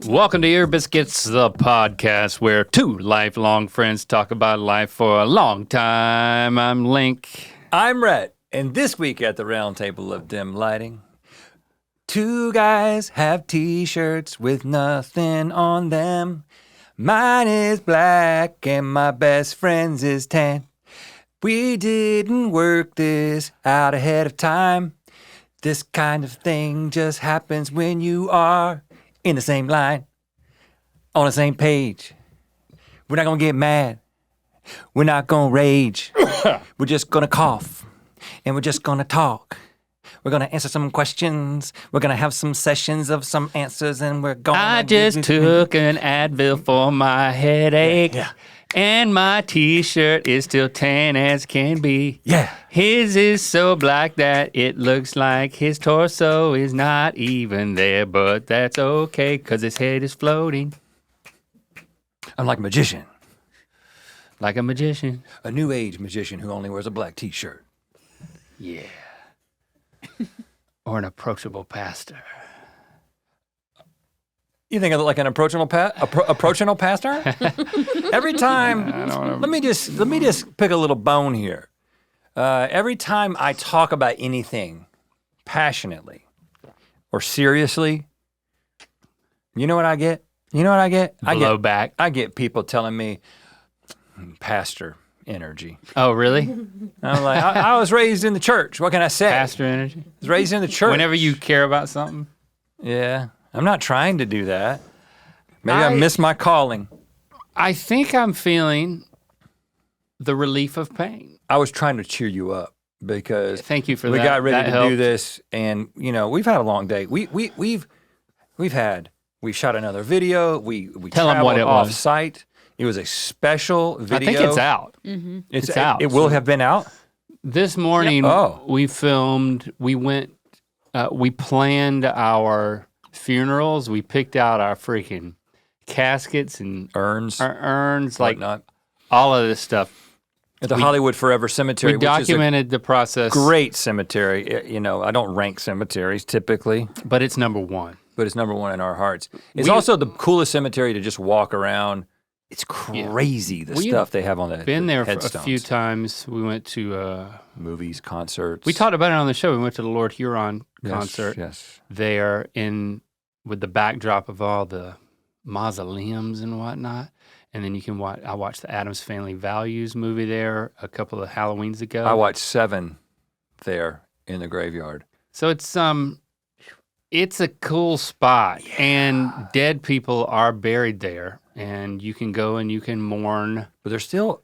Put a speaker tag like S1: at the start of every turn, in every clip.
S1: Welcome to Ear Biscuits, the podcast where two lifelong friends talk about life for a long time. I'm Link.
S2: I'm Rhett, and this week at the round table of dim lighting, two guys have t-shirts with nothing on them. Mine is black and my best friend's is tan. We didn't work this out ahead of time. This kind of thing just happens when you are in the same line, on the same page. We're not gonna get mad. We're not gonna rage. We're just gonna cough, and we're just gonna talk. We're gonna answer some questions. We're gonna have some sessions of some answers, and we're gonna...
S1: I just took an Advil for my headache.
S2: Yeah.
S1: And my t-shirt is still tan as can be.
S2: Yeah.
S1: His is so black that it looks like his torso is not even there, but that's okay, cause his head is floating.
S2: I'm like a magician.
S1: Like a magician.
S2: A new age magician who only wears a black t-shirt.
S1: Yeah. Or an approachable pastor.
S2: You think I look like an approachable pastor? Every time, let me just pick a little bone here. Every time I talk about anything passionately or seriously, you know what I get?
S1: Blowback.
S2: I get people telling me, pastor energy.
S1: Oh, really?
S2: I'm like, I was raised in the church. What can I say?
S1: Pastor energy?
S2: I was raised in the church.
S1: Whenever you care about something?
S2: Yeah. I'm not trying to do that. Maybe I missed my calling.
S1: I think I'm feeling the relief of pain.
S2: I was trying to cheer you up because
S1: thank you for
S2: we
S1: that.
S2: got ready
S1: That
S2: to
S1: helped.
S2: do this, and you know we've had a long day. We shot another video. We
S1: Tell 'em what
S2: traveled
S1: it
S2: off
S1: was.
S2: site. It was a special video.
S1: I think it's out.
S3: Mm-hmm.
S1: It's out.
S2: It will have been out.
S1: This morning,
S2: Oh.
S1: we filmed. We went. We planned our funerals. We picked out our freaking caskets and
S2: Urns,
S1: our urns, like
S2: whatnot.
S1: all of this stuff.
S2: At the Hollywood Forever Cemetery,
S1: We
S2: which
S1: documented the process,
S2: is a great cemetery. You know, I don't rank cemeteries typically,
S1: but it's number one.
S2: but it's number one in our hearts. It's also the coolest cemetery to just walk around. It's crazy the
S1: We've
S2: stuff they have on the
S1: Been there for a
S2: headstones.
S1: few times. We went to.
S2: Movies, concerts.
S1: We talked about it on the show. We went to the Lord Huron concert
S2: Yes.
S1: there with the backdrop of all the mausoleums and whatnot. And then you can watch. I watched the Addams Family Values movie there a couple of Halloweens ago.
S2: I watched 7 there in the graveyard.
S1: So it's a cool spot, and dead people are buried there, and you can go and you can mourn.
S2: But there's still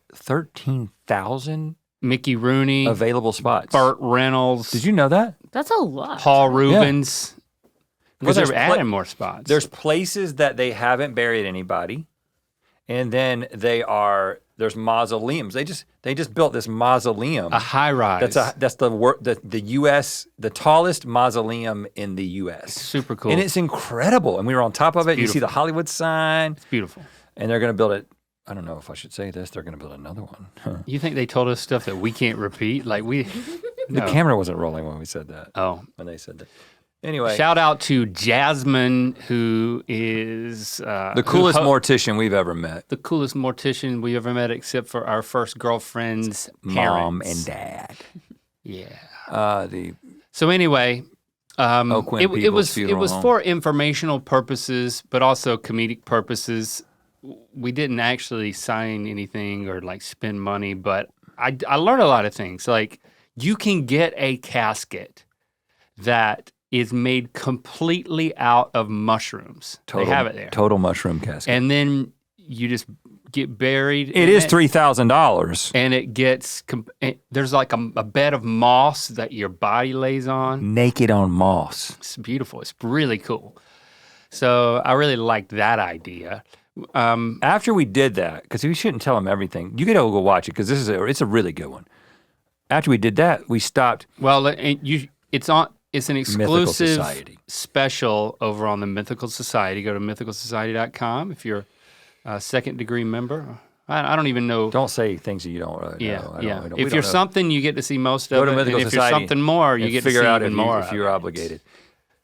S2: 13,000
S1: Mickey Rooney,
S2: available spots.
S1: Burt Reynolds.
S2: Did you know that?
S3: That's a lot.
S1: Paul Rubens. Because
S2: Well,
S1: they're
S2: there's
S1: adding more spots.
S2: There's places that they haven't buried anybody, and then there's mausoleums. They just built this mausoleum.
S1: a high rise.
S2: That's the U.S. the tallest mausoleum in the U.S.
S1: Super cool.
S2: And it's incredible. And we were on top of it. You see the Hollywood sign,
S1: It's beautiful.
S2: and they're going to build it. I don't know if I should say this. They're going to build another one.
S1: You think they told us stuff that we can't repeat? Like we.
S2: The
S1: No.
S2: camera wasn't rolling when we said that.
S1: Oh.
S2: When they said that. Anyway,
S1: Shout out to Jasmine, who is
S2: the coolest mortician we've ever met.
S1: the coolest mortician we ever met, except for our first girlfriend's
S2: Mom
S1: parents.
S2: and dad.
S1: Yeah.
S2: The
S1: So anyway,
S2: Oakland
S1: it
S2: People's
S1: was
S2: Funeral Home.
S1: for informational purposes, but also comedic purposes. We didn't actually sign anything or like spend money, but I learned a lot of things. Like you can get a casket that is made completely out of mushrooms. They have it there.
S2: Total mushroom casket.
S1: And then you just get buried.
S2: It is $3,000.
S1: And it gets, there's like a bed of moss that your body lays on.
S2: Naked on moss.
S1: It's beautiful. It's really cool. So I really liked that idea.
S2: After we did that, because we shouldn't tell them everything, you gotta go watch it because it's a really good one. After we did that, we stopped.
S1: Well, it's an exclusive
S2: Society.
S1: special over on the Mythical Society. Go to mythicalsociety.com if you're a second degree member. I don't even know.
S2: Don't say things that you don't really know.
S1: Yeah.
S2: We
S1: If you're
S2: don't know.
S1: something, you get to see most
S2: Go
S1: of
S2: to
S1: it.
S2: Mythical
S1: And if you're
S2: Society
S1: something more, you
S2: and
S1: get to
S2: figure
S1: see
S2: out
S1: even
S2: if
S1: more.
S2: if you're obligated.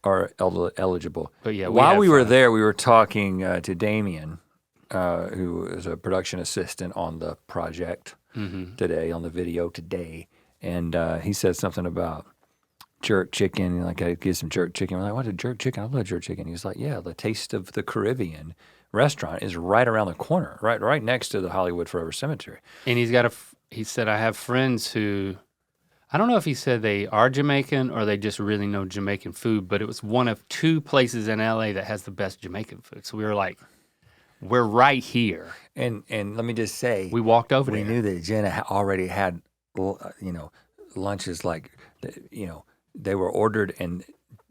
S2: are eligible.
S1: But yeah,
S2: while
S1: had
S2: we were
S1: fun.
S2: there, we were talking to Damien, who is a production assistant on the project today, on the video today, and he said something about jerk chicken. Like, I get some jerk chicken. We're like, what is jerk chicken? I love jerk chicken. He's like, yeah, the Taste of the Caribbean restaurant is right around the corner, right next to the Hollywood Forever Cemetery.
S1: And he said, I have friends who, I don't know if he said they are Jamaican or they just really know Jamaican food, but it was one of 2 places in LA that has the best Jamaican food. So we were like, we're right here.
S2: And let me just say,
S1: We walked over
S2: we
S1: there.
S2: knew that Jenna already had, lunches like, they were ordered and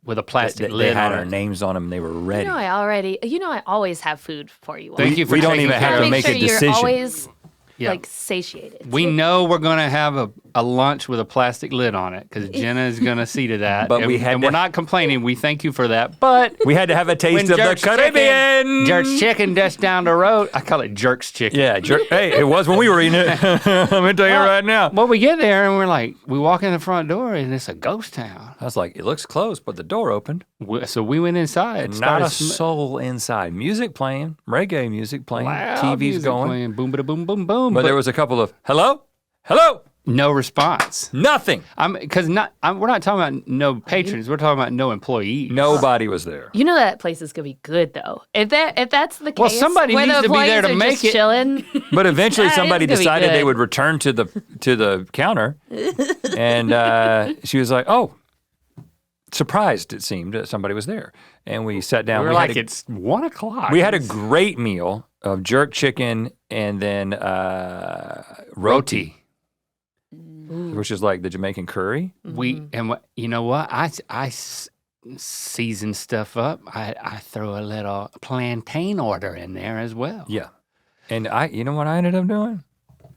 S1: With a plastic
S2: they
S1: lid
S2: had
S1: on
S2: our
S1: it.
S2: names on them. They were ready.
S3: I always have food for you all.
S1: Thank you for
S2: we don't
S1: taking
S2: even
S1: care
S2: have
S1: of
S2: to
S1: us.
S2: make a
S3: sure
S2: decision.
S3: You're always
S1: Yeah.
S3: like satiated.
S1: We know we're going to have a lunch with a plastic lid on it because Jenna is going to see to that.
S2: But
S1: and we're not complaining. We thank you for that. But
S2: We had to have a taste
S1: when
S2: of the
S1: Jerk's
S2: Caribbean.
S1: Jerk's Chicken just down the road. I call it Jerk's Chicken.
S2: Yeah, hey, it was when we were eating it. I'm gonna tell you right now.
S1: Well, we get there and we're like, we walk in the front door and it's a ghost town.
S2: I was like, it looks closed, but the door opened.
S1: So we went inside.
S2: And
S1: started
S2: not a soul inside. Music playing, reggae music playing,
S1: loud
S2: TV's
S1: music
S2: going.
S1: playing, boom, ba boom, boom, boom.
S2: But there was a couple of hello,
S1: no response.
S2: nothing.
S1: We're not talking about no patrons. We're talking about no employees.
S2: Nobody was there.
S3: You know that place is gonna be good though. If that's the case,
S1: Well, somebody
S3: where
S1: needs
S3: the
S1: to be there to
S3: employees are
S1: make
S3: just
S1: it.
S3: chilling.
S2: But eventually
S3: That is
S2: somebody
S3: gonna be
S2: decided they
S3: good.
S2: would return to the counter, and she was like, "Oh, surprised!" It seemed that somebody was there, and we sat down.
S1: We're
S2: We
S1: like,
S2: had
S1: it's 1 o'clock.
S2: we had a great meal of jerk chicken and then roti, which is like the Jamaican curry.
S1: You know what? I season stuff up. I throw a little plantain order in there as well.
S2: Yeah, and you know what I ended up doing?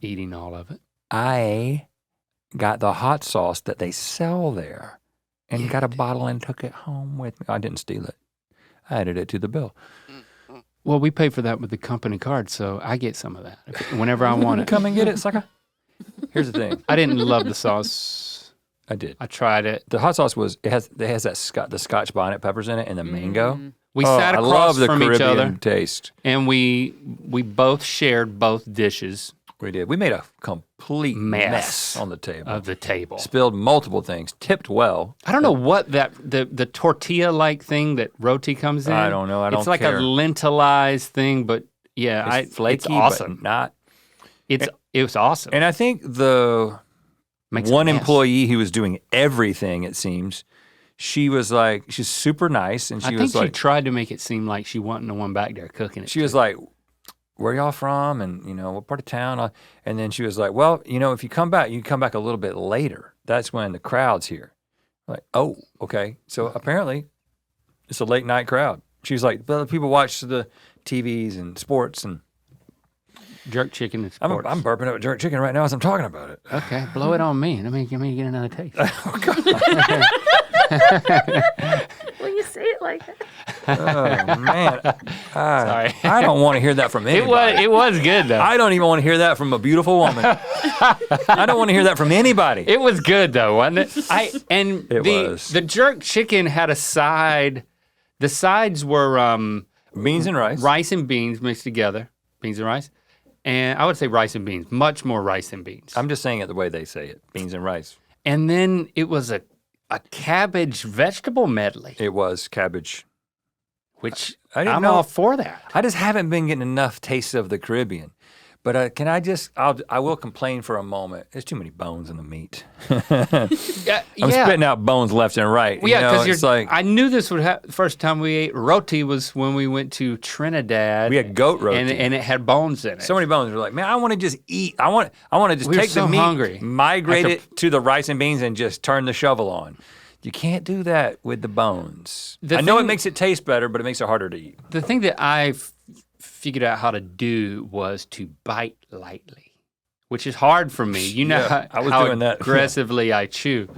S1: Eating all of it.
S2: I got the hot sauce that they sell there and got a bottle and took it home with me. I didn't steal it. I added it to the bill.
S1: Well, we pay for that with the company card, so I get some of that whenever I want it.
S2: Come and get it, sucker. Here's the thing.
S1: I didn't love the sauce.
S2: I did.
S1: I tried it.
S2: The hot sauce it has that the Scotch bonnet peppers in it and the mango.
S1: We sat
S2: I
S1: across
S2: love the
S1: from
S2: Caribbean
S1: each other,
S2: taste.
S1: and we both shared both dishes
S2: We did. We made a complete mess on the table.
S1: of the table.
S2: Spilled multiple things. Tipped well.
S1: I don't know what the tortilla-like thing that roti comes in.
S2: I don't know. I don't
S1: It's like
S2: care.
S1: a lentilized thing, but yeah,
S2: It's flaky,
S1: it's awesome.
S2: but not.
S1: It was awesome.
S2: And I think the
S1: Makes a
S2: one
S1: mess.
S2: employee who was doing everything, it seems, she was like, she's super nice, and
S1: I
S2: she
S1: think
S2: was
S1: she
S2: like,
S1: tried to make it seem like she wasn't the one back there cooking it.
S2: she was like, where y'all from? And, what part of town? And then she was like, well, if you come back, you come back a little bit later. That's when the crowd's here. Like, oh, okay. So apparently it's a late night crowd. She's like, well, people watch the TVs and sports. And
S1: jerk chicken and
S2: I'm
S1: sports.
S2: burping up jerk chicken right now as I'm talking about it.
S1: Okay, blow it on me. Let me get another taste.
S3: When you say it like that.
S2: Oh, man.
S1: Sorry.
S2: I don't want to hear that from anybody.
S1: It was good though.
S2: I don't even want to hear that from a beautiful woman. I don't want to hear that from anybody.
S1: It was good though, wasn't it?
S2: It was.
S1: The jerk chicken had a side. The sides were
S2: Beans and rice.
S1: rice and beans mixed together. Beans and rice. And I would say rice and beans, much more rice than beans.
S2: I'm just saying it the way they say it. Beans and rice.
S1: And then it was a cabbage vegetable medley,
S2: It was cabbage.
S1: which
S2: I didn't
S1: I'm
S2: know.
S1: all for that.
S2: I just haven't been getting enough tastes of the Caribbean. But I will complain for a moment. There's too many bones in the meat. I'm spitting out bones left and right.
S1: Well, yeah, because
S2: it's like
S1: I knew this would happen. First time we ate roti was when we went to Trinidad.
S2: we had goat roti.
S1: and it had bones in it.
S2: So many bones. We're like, man, I want to just eat. I want to just
S1: We were
S2: take
S1: so
S2: the meat,
S1: hungry.
S2: migrate it to the rice and beans, and just turn the shovel on. You can't do that with the bones.
S1: The
S2: I know it
S1: thing-
S2: makes it taste better, but it makes it harder to eat.
S1: The thing that I figured out how to do was to bite lightly, which is hard for me. You know
S2: Yeah, I was
S1: how
S2: doing that.
S1: aggressively I chew.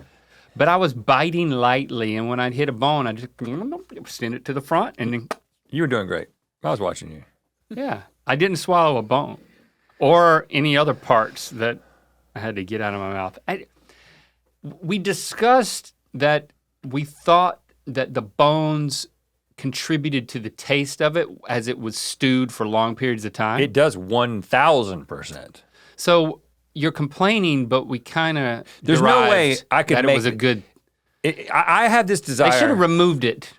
S1: But I was biting lightly, and when I'd hit a bone, I just send it to the front, and then,
S2: You were doing great. I was watching you.
S1: yeah, I didn't swallow a bone or any other parts that I had to get out of my mouth. We discussed that we thought that the bones contributed to the taste of it as it was stewed for long periods of time?
S2: It does 1,000%.
S1: So you're complaining, but we kind of
S2: There's no way I could
S1: that
S2: make
S1: it was a good.
S2: I have this desire.
S1: They should have removed it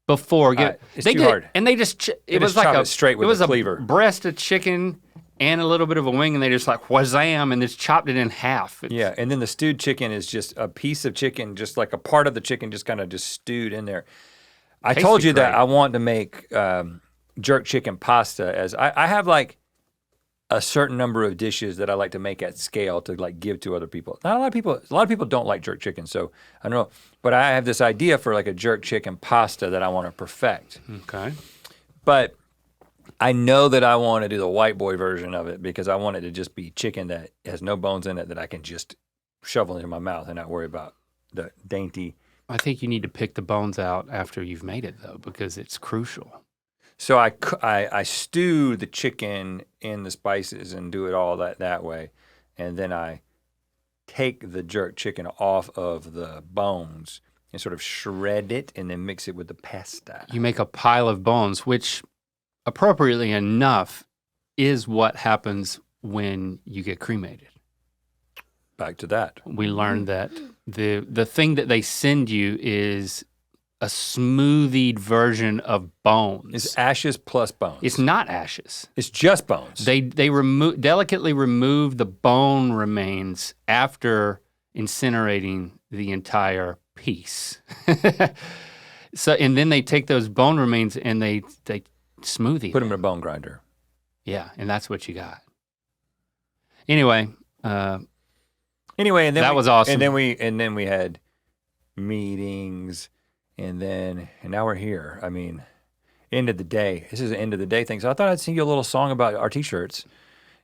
S1: before.
S2: It's
S1: they
S2: too
S1: did,
S2: hard.
S1: and they just it was
S2: just
S1: like
S2: chop it straight with
S1: it was
S2: the cleaver.
S1: a breast of chicken and a little bit of a wing, and they just like whazam and just chopped it in half.
S2: Yeah, and then the stewed chicken is just a piece of chicken, just like a part of the chicken, just kind of just stewed in there. I told you that I want to make jerk chicken pasta. As I have like a certain number of dishes that I like to make at scale to like give to other people. Not a lot of people. A lot of people don't like jerk chicken, so I don't know. But I have this idea for like a jerk chicken pasta that I want to perfect.
S1: Okay.
S2: But I know that I want to do the white boy version of it because I want it to just be chicken that has no bones in it that I can just shovel into my mouth and not worry about the dainty.
S1: I think you need to pick the bones out after you've made it though, because it's crucial.
S2: So I stew the chicken in the spices and do it all that way. And then I take the jerk chicken off of the bones and sort of shred it and then mix it with the pasta.
S1: You make a pile of bones, which appropriately enough is what happens when you get cremated.
S2: Back to that.
S1: We learned that the thing that they send you is a smoothied version of bones.
S2: It's ashes plus bones.
S1: It's not ashes.
S2: It's just bones.
S1: They delicately remove the bone remains after incinerating the entire piece. So and then they take those bone remains and they smoothie.
S2: Put them in a bone grinder.
S1: Yeah, and that's what you got. Anyway,
S2: and then
S1: that was awesome.
S2: And then we had meetings, and now we're here. I mean, end of the day. This is an end of the day thing. So I thought I'd sing you a little song about our t-shirts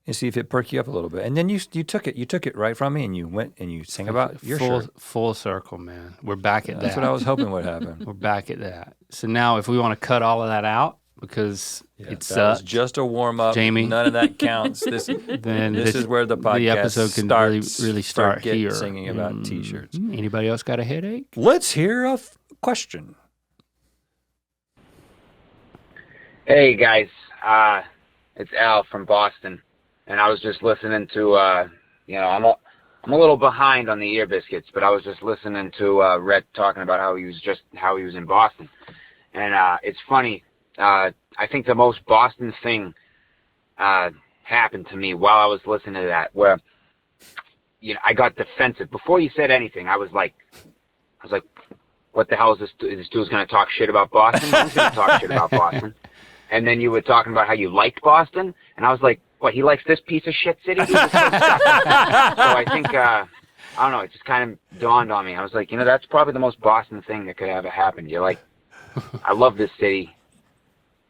S2: and see if it perked you up a little bit. And then you took it right from me, and you went and you sang about your shirt.
S1: Full circle, man. We're back at that.
S2: That's what I was hoping would happen.
S1: We're back at that. So now, if we want to cut all of that out because it sucked,
S2: that was just a warm up.
S1: Jamie.
S2: None of that counts. This is where the podcast
S1: episode can really start here.
S2: Singing about t-shirts.
S1: Anybody else got a headache?
S2: Let's hear a question.
S4: Hey guys, it's Al from Boston, and I was just listening to, I'm a little behind on the ear biscuits, but I was just listening to Rhett talking about how he was in Boston, and it's funny. I think the most Boston thing happened to me while I was listening to that, where I got defensive before you said anything. I was like, what the hell is this? This dude's gonna talk shit about Boston? Who's gonna talk shit about Boston? And then you were talking about how you liked Boston, and I was like, what, he likes this piece of shit city? So I think, I don't know, it just kind of dawned on me. I was like, that's probably the most Boston thing that could ever happen. You're like, I love this city,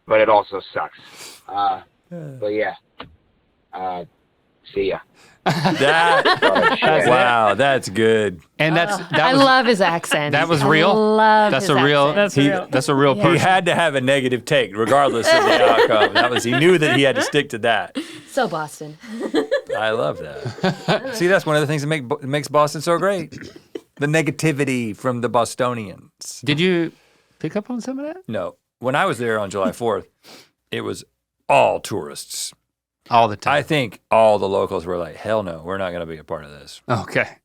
S4: but it also sucks. But yeah, see ya.
S2: Wow, that's good.
S1: And
S3: I love his accent.
S1: That was real?
S3: I love
S1: That's
S3: his
S1: a real.
S3: accent.
S1: That's a real
S2: He
S1: person.
S2: had to have a negative take, regardless of the outcome. He knew that he had to stick to that.
S3: So Boston.
S2: I love that. See, that's one of the things that makes Boston so great. The negativity from the Bostonians.
S1: Did you pick up on some of that?
S2: No. When I was there on July 4th, it was all tourists.
S1: All the time.
S2: I think all the locals were like, hell no, we're not going to be a part of this.
S1: Okay.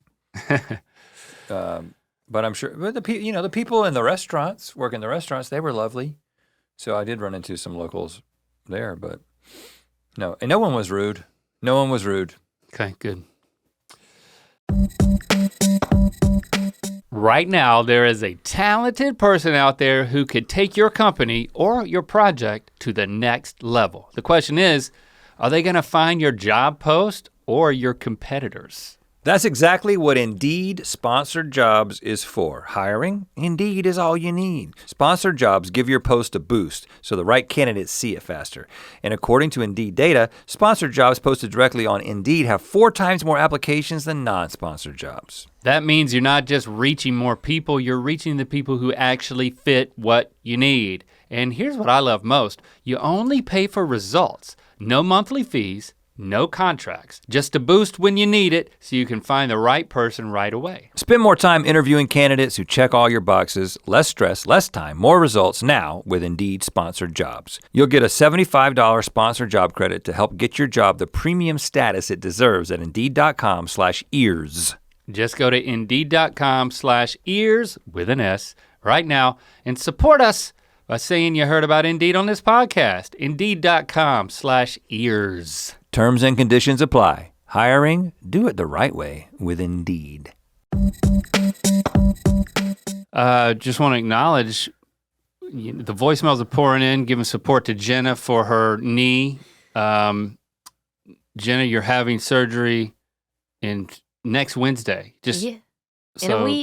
S2: But I'm sure, but the people in the restaurants, working the restaurants, they were lovely. So I did run into some locals there, but no. And no one was rude. No one was rude.
S1: Okay, good. Right now, there is a talented person out there who could take your company or your project to the next level. The question is, are they gonna find your job post or your competitors?
S2: That's exactly what Indeed Sponsored Jobs is for. Hiring? Indeed is all you need. Sponsored Jobs give your post a boost so the right candidates see it faster. And according to Indeed data, sponsored jobs posted directly on Indeed have 4 times more applications than non-sponsored jobs.
S1: That means you're not just reaching more people, you're reaching the people who actually fit what you need. And here's what I love most. You only pay for results. No monthly fees, No contracts, just a boost when you need it so you can find the right person right away.
S2: Spend more time interviewing candidates who check all your boxes, less stress, less time, more results now with Indeed sponsored jobs. You'll get a $75 sponsored job credit to help get your job the premium status it deserves at Indeed.com/ears.
S1: Just go to Indeed.com/ears with an S right now and support us by saying you heard about Indeed on this podcast. Indeed.com/ears.
S2: Terms and conditions apply. Hiring, do it the right way with Indeed.
S1: Just want to acknowledge the voicemails are pouring in, giving support to Jenna for her knee. Jenna, you're having surgery next Wednesday.
S3: In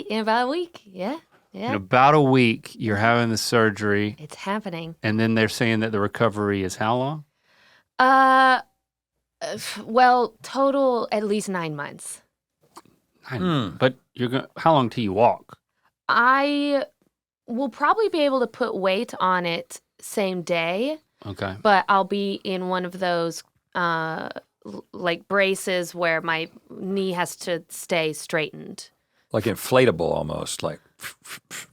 S3: about a week. Yeah.
S1: In about a week, you're having the surgery.
S3: It's happening.
S1: And then they're saying that the recovery is how long?
S3: Well, total at least 9 months.
S1: But how long till you walk?
S3: I will probably be able to put weight on it same day.
S1: Okay.
S3: But I'll be in one of those like braces where my knee has to stay straightened.
S2: Like inflatable almost, like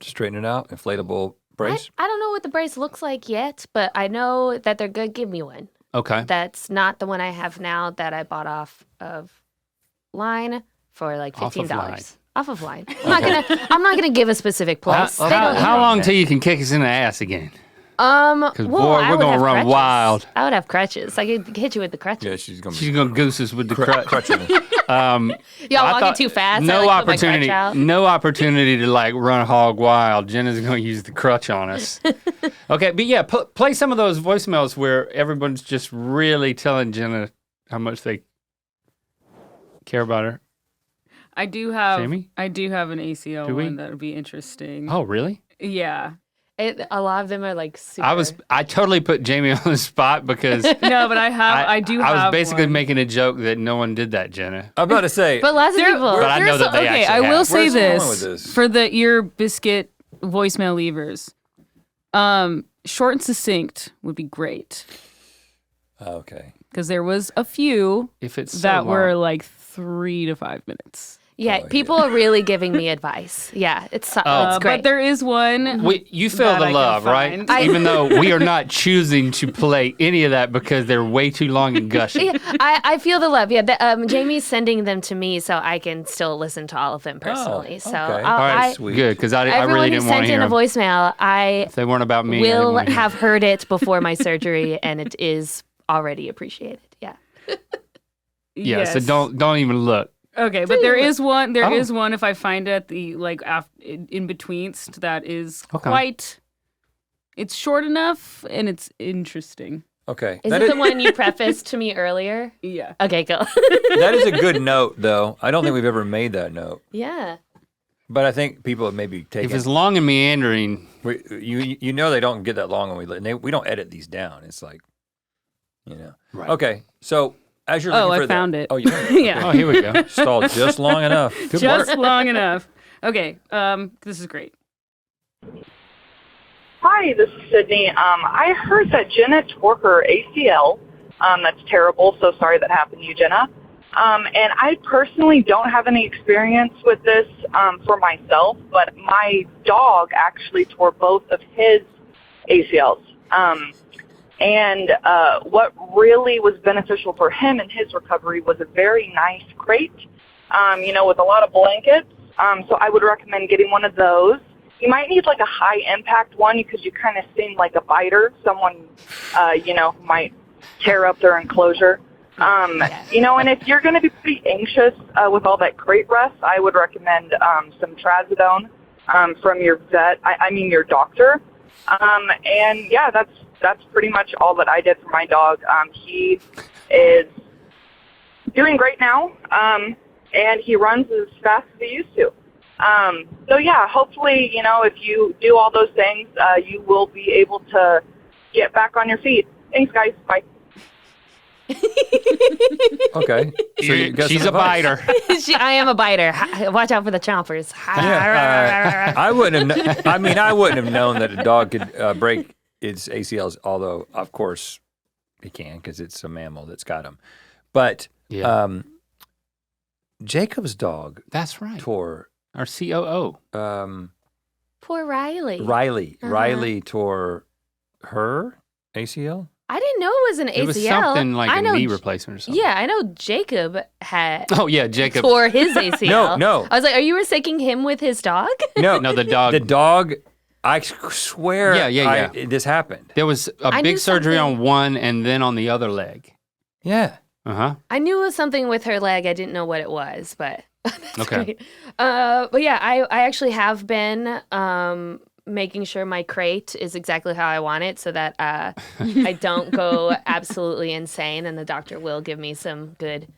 S2: straighten it out, inflatable brace?
S3: I don't know what the brace looks like yet, but I know that they're going to give me one.
S1: Okay.
S3: That's not the one I have now that I bought off of line for like $15. Off of line. I'm not gonna give a specific place.
S1: How long till you can kick us in the ass again? Because
S3: well,
S1: we're gonna run wild.
S3: I would have crutches. I could hit you with the crutches.
S2: Yeah, she's
S1: gonna goose us with the crutch.
S3: Y'all walking too fast.
S1: No opportunity to like run hog wild. Jenna's gonna use the crutch on us. Okay, but yeah, play some of those voicemails where everyone's just really telling Jenna how much they care about her.
S5: I do have
S1: Jamie?
S5: an ACL one that would be interesting.
S1: Oh, really?
S5: Yeah.
S3: A lot of them are like super.
S1: I totally put Jamie on the spot because
S5: No, but I
S1: was basically making a joke that no one did that, Jenna.
S2: I'm about to say.
S3: But lots of people.
S1: But I know that they actually
S5: I will
S1: have.
S5: say
S2: Where's going with this?
S5: for the ear biscuit voicemail leavers. Short and succinct would be great.
S2: Okay.
S5: Because there was a few
S1: If it's so
S5: that were
S1: long.
S5: like 3 to 5 minutes.
S3: Yeah, people are really giving me advice. Yeah, it's great.
S5: But there is one.
S1: You feel
S5: that
S1: the
S5: I can
S1: love, right?
S5: find.
S1: Even though we are not choosing to play any of that because they're way too long and gushy.
S3: Yeah, I feel the love. Yeah, Jamie's sending them to me so I can still listen to all of them personally. So
S2: okay.
S1: All right,
S2: sweet.
S1: good, because I
S3: everyone
S1: really
S3: who
S1: didn't want
S3: sent
S1: to hear
S3: in a
S1: them.
S3: voicemail, I
S1: If they weren't about me, I didn't
S3: will
S1: wanna hear
S3: have heard it before my surgery, and it is already appreciated. Yeah.
S1: Yeah, so
S5: Yes.
S1: don't even look.
S5: Okay, but there is one. There
S1: Oh.
S5: is one. If I find it, the in betweenst that is
S1: Okay.
S5: quite. It's short enough and it's interesting.
S2: Okay.
S3: Is
S2: That
S3: it the one you prefaced to me earlier?
S5: Yeah.
S3: Okay, cool.
S2: that is a good note, though. I don't think we've ever made that note,
S3: Yeah.
S2: but I think people have maybe
S1: If
S2: taken.
S1: it's long and meandering,
S2: You know they don't get that long when we don't edit these down. It's like,
S1: Right.
S2: Okay, so as you're looking
S5: Oh,
S2: for
S5: I found it.
S2: Oh, you found it.
S5: Yeah.
S1: oh, here we go.
S2: Stalled just long enough. Good
S5: Just
S2: work.
S5: long enough. Okay. This is great.
S6: Hi, this is Sydney. I heard that Jenna tore her ACL. That's terrible. So sorry that happened to you, Jenna. And I personally don't have any experience with this for myself, but my dog actually tore both of his ACLs. And what really was beneficial for him in his recovery was a very nice crate, with a lot of blankets. So I would recommend getting one of those. You might need like a high impact one because you kind of seem like a biter. Someone, might tear up their enclosure. And if you're going to be pretty anxious with all that crate rest, I would recommend some trazodone from your vet. Your doctor. And yeah, that's pretty much all that I did for my dog. He is doing great now, and he runs as fast as he used to. So yeah, hopefully, if you do all those things, you will be able to get back on your feet. Thanks, guys. Bye.
S2: Okay. So you got
S1: She's
S2: some
S1: a
S2: advice.
S1: biter.
S3: I am a biter. Watch out for the chompers.
S2: Yeah, I wouldn't have. I wouldn't have known that a dog could break its ACLs. Although, of course, it can because it's a mammal that's got them. But
S1: Yeah.
S2: Jacob's dog
S1: That's right.
S2: tore
S1: Our COO.
S3: Poor Riley.
S2: Riley.
S3: Uh-huh.
S2: Riley tore her ACL?
S3: I didn't know it was an ACL.
S1: It was something like
S3: I
S1: a
S3: know,
S1: knee replacement or something.
S3: Yeah, I know Jacob had
S1: Oh, yeah, Jacob.
S3: tore his ACL.
S2: No.
S3: I was like, are you mistaking him with his dog?
S2: No,
S1: No, the dog.
S2: The dog, I swear
S1: Yeah.
S2: this happened.
S1: There was a
S3: I
S1: big
S3: knew
S1: surgery
S3: something-
S1: on one and then on the other leg.
S2: Yeah.
S1: Uh-huh.
S3: I knew it was something with her leg. I didn't know what it was, but that's
S1: Okay.
S3: great. But yeah, I actually have been making sure my crate is exactly how I want it so that I don't go absolutely insane, and the doctor will give me some good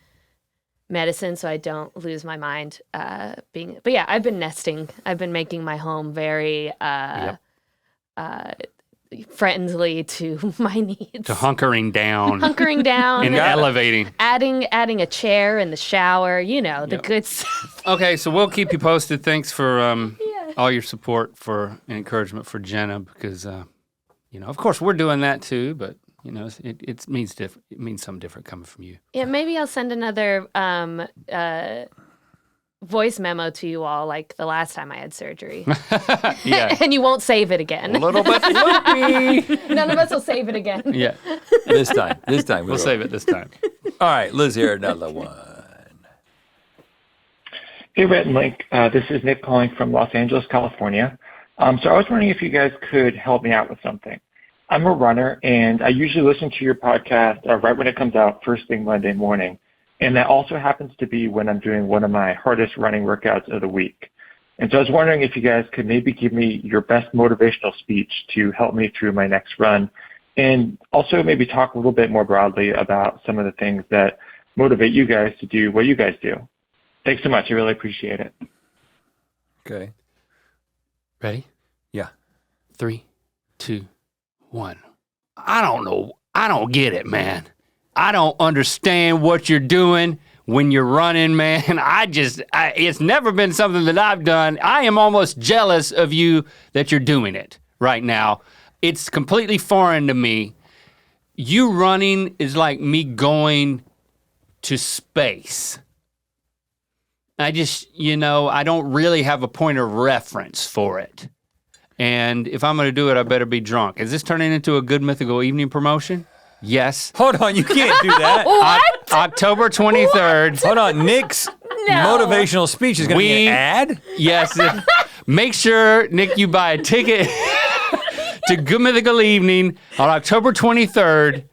S3: medicine so I don't lose my mind. But yeah, I've been nesting. I've been making my home very friendly to my needs.
S1: To hunkering down
S3: Hunkering down.
S1: and elevating.
S3: Adding a chair in the shower, the good stuff.
S1: Okay, so we'll keep you posted. Thanks for all your support and encouragement for Jenna because, of course we're doing that too, but, it means different. It means something different coming from you.
S3: Yeah, maybe I'll send another voice memo to you all like the last time I had surgery.
S1: Yeah.
S3: And you won't save it again.
S1: A little bit loopy.
S3: None of us will save it again.
S1: Yeah,
S2: This time.
S1: we'll save it this time.
S2: All right, let's hear another one.
S7: Hey, Rhett Link. This is Nick calling from Los Angeles, California. So I was wondering if you guys could help me out with something. I'm a runner, and I usually listen to your podcast right when it comes out, first thing Monday morning. And that also happens to be when I'm doing one of my hardest running workouts of the week. And so I was wondering if you guys could maybe give me your best motivational speech to help me through my next run, and also maybe talk a little bit more broadly about some of the things that motivate you guys to do what you guys do. Thanks so much. I really appreciate it.
S2: Okay.
S1: Ready?
S2: Yeah.
S1: 3, 2, 1. I don't know. I don't get it, man. I don't understand what you're doing when you're running, man. It's never been something that I've done. I am almost jealous of you that you're doing it right now. It's completely foreign to me. You running is like me going to space. I don't really have a point of reference for it. And if I'm going to do it, I better be drunk. Is this turning into a Good Mythical Evening promotion? Yes.
S2: Hold on, you can't do that.
S3: What?
S1: October 23rd.
S2: Hold on, Nick's motivational speech is going to be an ad?
S1: Yes. Make sure, Nick, you buy a ticket to Good Mythical Evening on October 23rd.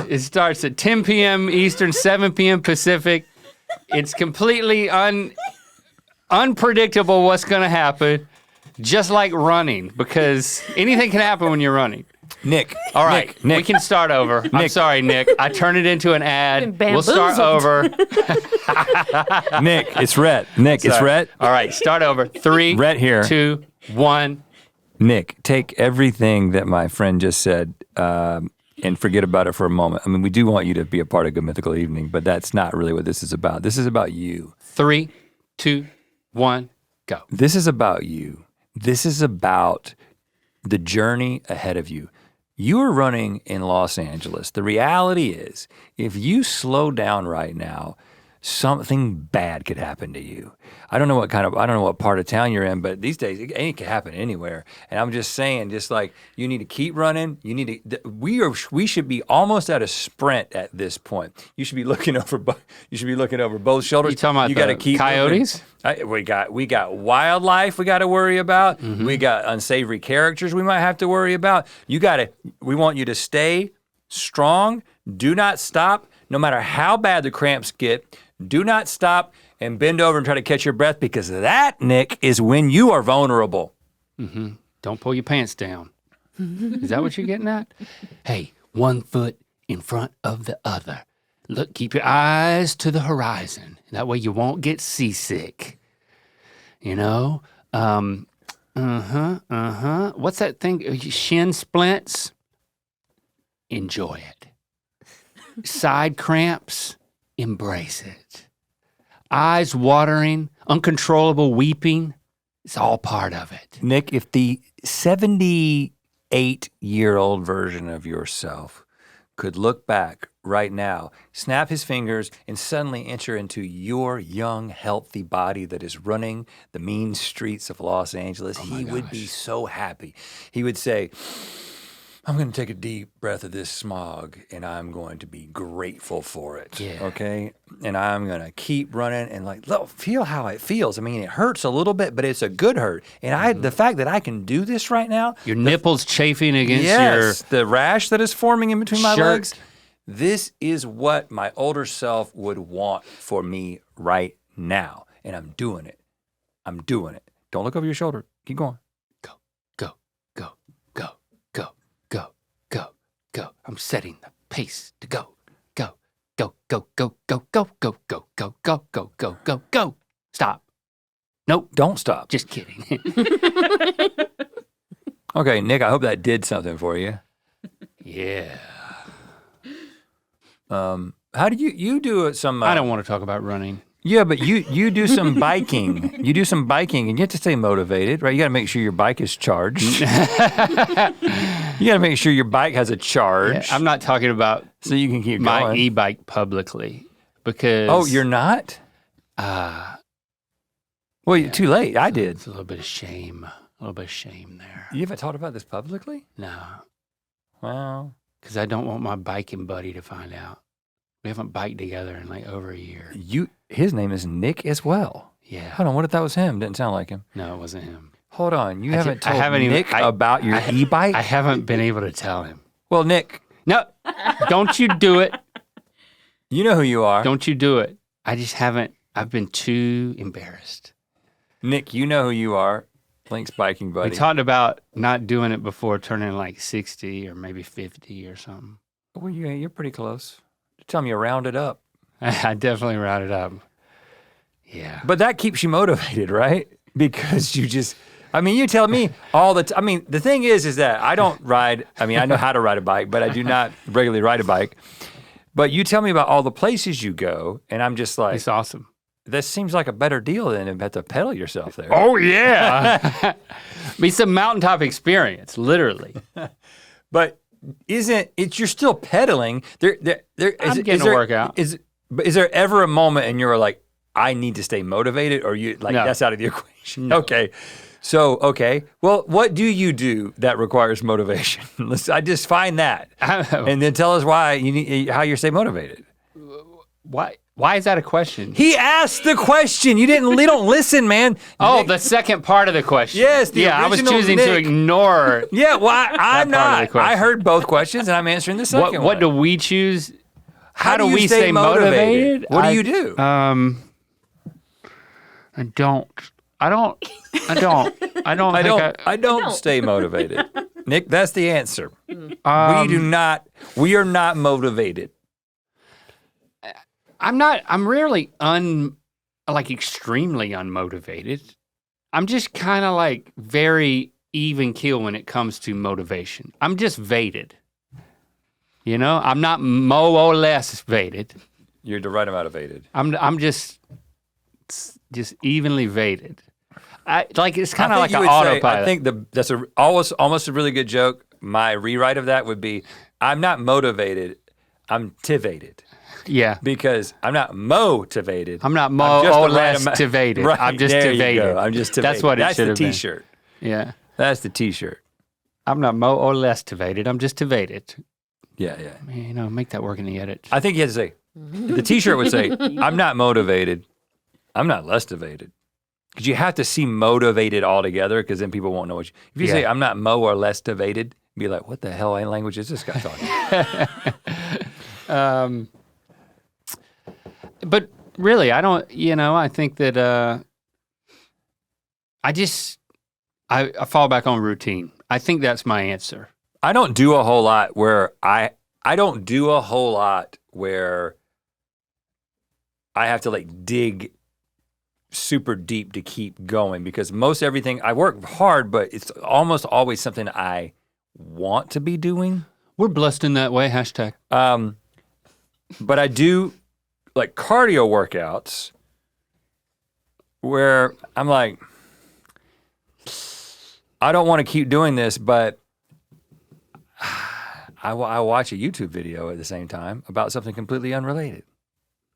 S1: It starts at 10 p.m. Eastern, 7 p.m. Pacific. It's completely unpredictable what's going to happen, just like running, because anything can happen when you're running.
S2: Nick.
S1: All right,
S2: Nick.
S1: we can start over. I'm sorry, Nick. I turned it into an ad. We'll start over.
S2: Nick, it's Rhett. Nick, it's Rhett.
S1: All right, start over. 3,
S2: Rhett here.
S1: 2, 1.
S2: Nick, take everything that my friend just said and forget about it for a moment. I mean, we do want you to be a part of Good Mythical Evening, but that's not really what this is about. This is about you.
S1: 3, 2, 1, go.
S2: This is about you. This is about the journey ahead of you. You are running in Los Angeles. The reality is, if you slow down right now, something bad could happen to you. I don't know what part of town you're in, but these days it can happen anywhere. And I'm just saying, just like you need to keep running. You need to. We should be almost at a sprint at this point. You should be looking over. You should be looking over both shoulders.
S1: You talking about
S2: gotta
S1: the
S2: keep
S1: coyotes?
S2: We got wildlife we got to worry about.
S1: Mm-hmm.
S2: We got unsavory characters we might have to worry about. We want you to stay strong. Do not stop, no matter how bad the cramps get. Do not stop and bend over and try to catch your breath, because that, Nick, is when you are vulnerable.
S1: Mm-hmm. Don't pull your pants down. Is that what you're getting at? Hey, one foot in front of the other. Look, keep your eyes to the horizon. That way you won't get seasick. What's that thing? Shin splints? Enjoy it. Side cramps? Embrace it. Eyes watering, uncontrollable weeping, it's all part of it.
S2: Nick, if the 78-year-old version of yourself could look back right now. Snap his fingers and suddenly enter into your young, healthy body that is running the mean streets of Los Angeles. He would be so happy. He would say, I'm going to take a deep breath of this smog and I'm going to be grateful for it.
S1: Yeah.
S2: Okay. And I'm going to keep running and like, look, feel how it feels. I mean, it hurts a little bit, but it's a good hurt. And the fact that I can do this right now.
S1: Your nipples chafing against
S2: Yes, the rash that is forming in between my
S1: shirt.
S2: legs. This is what my older self would want for me right now. And I'm doing it. I'm doing it. Don't look over your shoulder. Keep going.
S1: Go, go, go, go, go, go, go, go. I'm setting the pace to go, go, go, go, go, go, go, go, go, go, go, go, go, go, go. Stop. Nope.
S2: Don't stop.
S1: Just kidding.
S2: Okay, Nick, I hope that did something for you.
S1: Yeah.
S2: How do you do some?
S1: I don't want to talk about running.
S2: Yeah, but you do some biking. You do some biking, and you have to stay motivated, right? You got to make sure your bike is charged. You got to make sure your bike has a charge.
S1: Yeah, I'm not talking about
S2: so you can keep
S1: my
S2: going.
S1: e-bike publicly because.
S2: Oh, you're not? Well, you're too late. I did.
S1: It's a little bit of shame. A little bit of shame there.
S2: You haven't talked about this publicly?
S1: No,
S2: Well,
S1: because I don't want my biking buddy to find out. We haven't biked together in like over a year.
S2: his name is Nick as well.
S1: Yeah.
S2: Hold on, what if that was him? Didn't sound like him.
S1: No, it wasn't him.
S2: Hold on, you
S1: I
S2: haven't
S1: di- I
S2: told
S1: haven't even-
S2: Nick
S1: I-
S2: about your e-bike?
S1: I haven't been able to tell him.
S2: Well, Nick,
S1: No, don't you do it.
S2: you know who you are.
S1: Don't you do it. I just haven't. I've been too embarrassed.
S2: Nick, you know who you are. Link's biking buddy.
S1: We talked about not doing it before turning like 60 or maybe 50 or something.
S2: Well, you're pretty close. Tell me you rounded up.
S1: I definitely rounded up. Yeah.
S2: But that keeps you motivated, right? Because you tell me all the time. I mean, the thing is that I don't ride. I mean, I know how to ride a bike, but I do not regularly ride a bike. But you tell me about all the places you go, and I'm just like,
S1: It's awesome.
S2: this seems like a better deal than to have to pedal yourself there.
S1: Oh, yeah. It's a mountaintop experience, literally.
S2: But isn't it? You're still pedaling.
S1: I'm getting a workout.
S2: Is there ever a moment and you're like, I need to stay motivated, or you like
S1: No.
S2: that's out of the equation?
S1: No.
S2: Okay. So, okay. Well, what do you do that requires motivation? I just find that. And then tell us why how you stay motivated.
S1: Why is that a question?
S2: He asked the question. You don't listen, man.
S1: Oh,
S2: Nick-
S1: the second part of the question.
S2: Yes, the
S1: yeah, I was
S2: original
S1: choosing to
S2: Nick.
S1: ignore.
S2: Yeah, well, I'm
S1: part of the
S2: not.
S1: question.
S2: I heard both questions and I'm answering the second
S1: What
S2: one.
S1: do we choose? How do
S2: you
S1: we stay motivated?
S2: What do you do?
S1: I don't
S2: I don't stay motivated. Nick, that's the answer. We are not motivated.
S1: I'm rarely extremely unmotivated. I'm just kind of like very even keel when it comes to motivation. I'm just vated. You know, I'm not more or less vated.
S2: You're the right amount of vated.
S1: I'm just evenly vated. It's kind of like an
S2: I
S1: autopilot.
S2: think that's almost a really good joke. My rewrite of that would be, I'm not motivated, I'm tivated.
S1: Yeah.
S2: Because I'm not motivated.
S1: I'm not
S2: just
S1: or
S2: the right
S1: less
S2: amount-
S1: tivated.
S2: Right,
S1: I'm just
S2: there you
S1: tivated.
S2: go. I'm just tivated.
S1: That's what it
S2: That's
S1: should
S2: the
S1: have been.
S2: t-shirt.
S1: Yeah.
S2: That's the t-shirt.
S1: I'm not mo or less tivated. I'm just tivated.
S2: Yeah.
S1: You know, make that work in the edit.
S2: I think you have to say, the t-shirt would say, I'm not motivated, I'm not less tivated. Because you have to see motivated all together, because then people won't know what if you say, I'm not mo or less tivated, be like, what the hell language is this guy talking?
S1: But really, I don't, I think that I fall back on routine. I think that's my answer.
S2: I don't do a whole lot where I have to like dig super deep to keep going, because most everything, I work hard, but it's almost always something I want to be doing.
S1: We're blessed in that way, hashtag.
S2: But I do like cardio workouts where I'm like, I don't want to keep doing this, but I watch a YouTube video at the same time about something completely unrelated.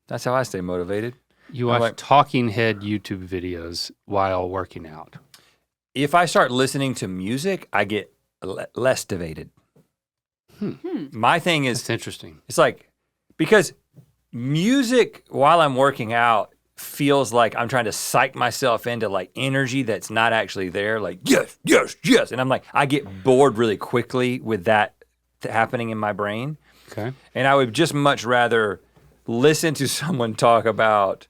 S2: That's how I stay motivated.
S1: You watch talking head YouTube videos while working out.
S2: If I start listening to music, I get less debated. My thing is,
S1: That's interesting.
S2: it's like, because music while I'm working out feels like I'm trying to psych myself into like energy that's not actually there. Like, yes, yes, yes. And I'm like, I get bored really quickly with that happening in my brain.
S1: Okay.
S2: And I would just much rather listen to someone talk about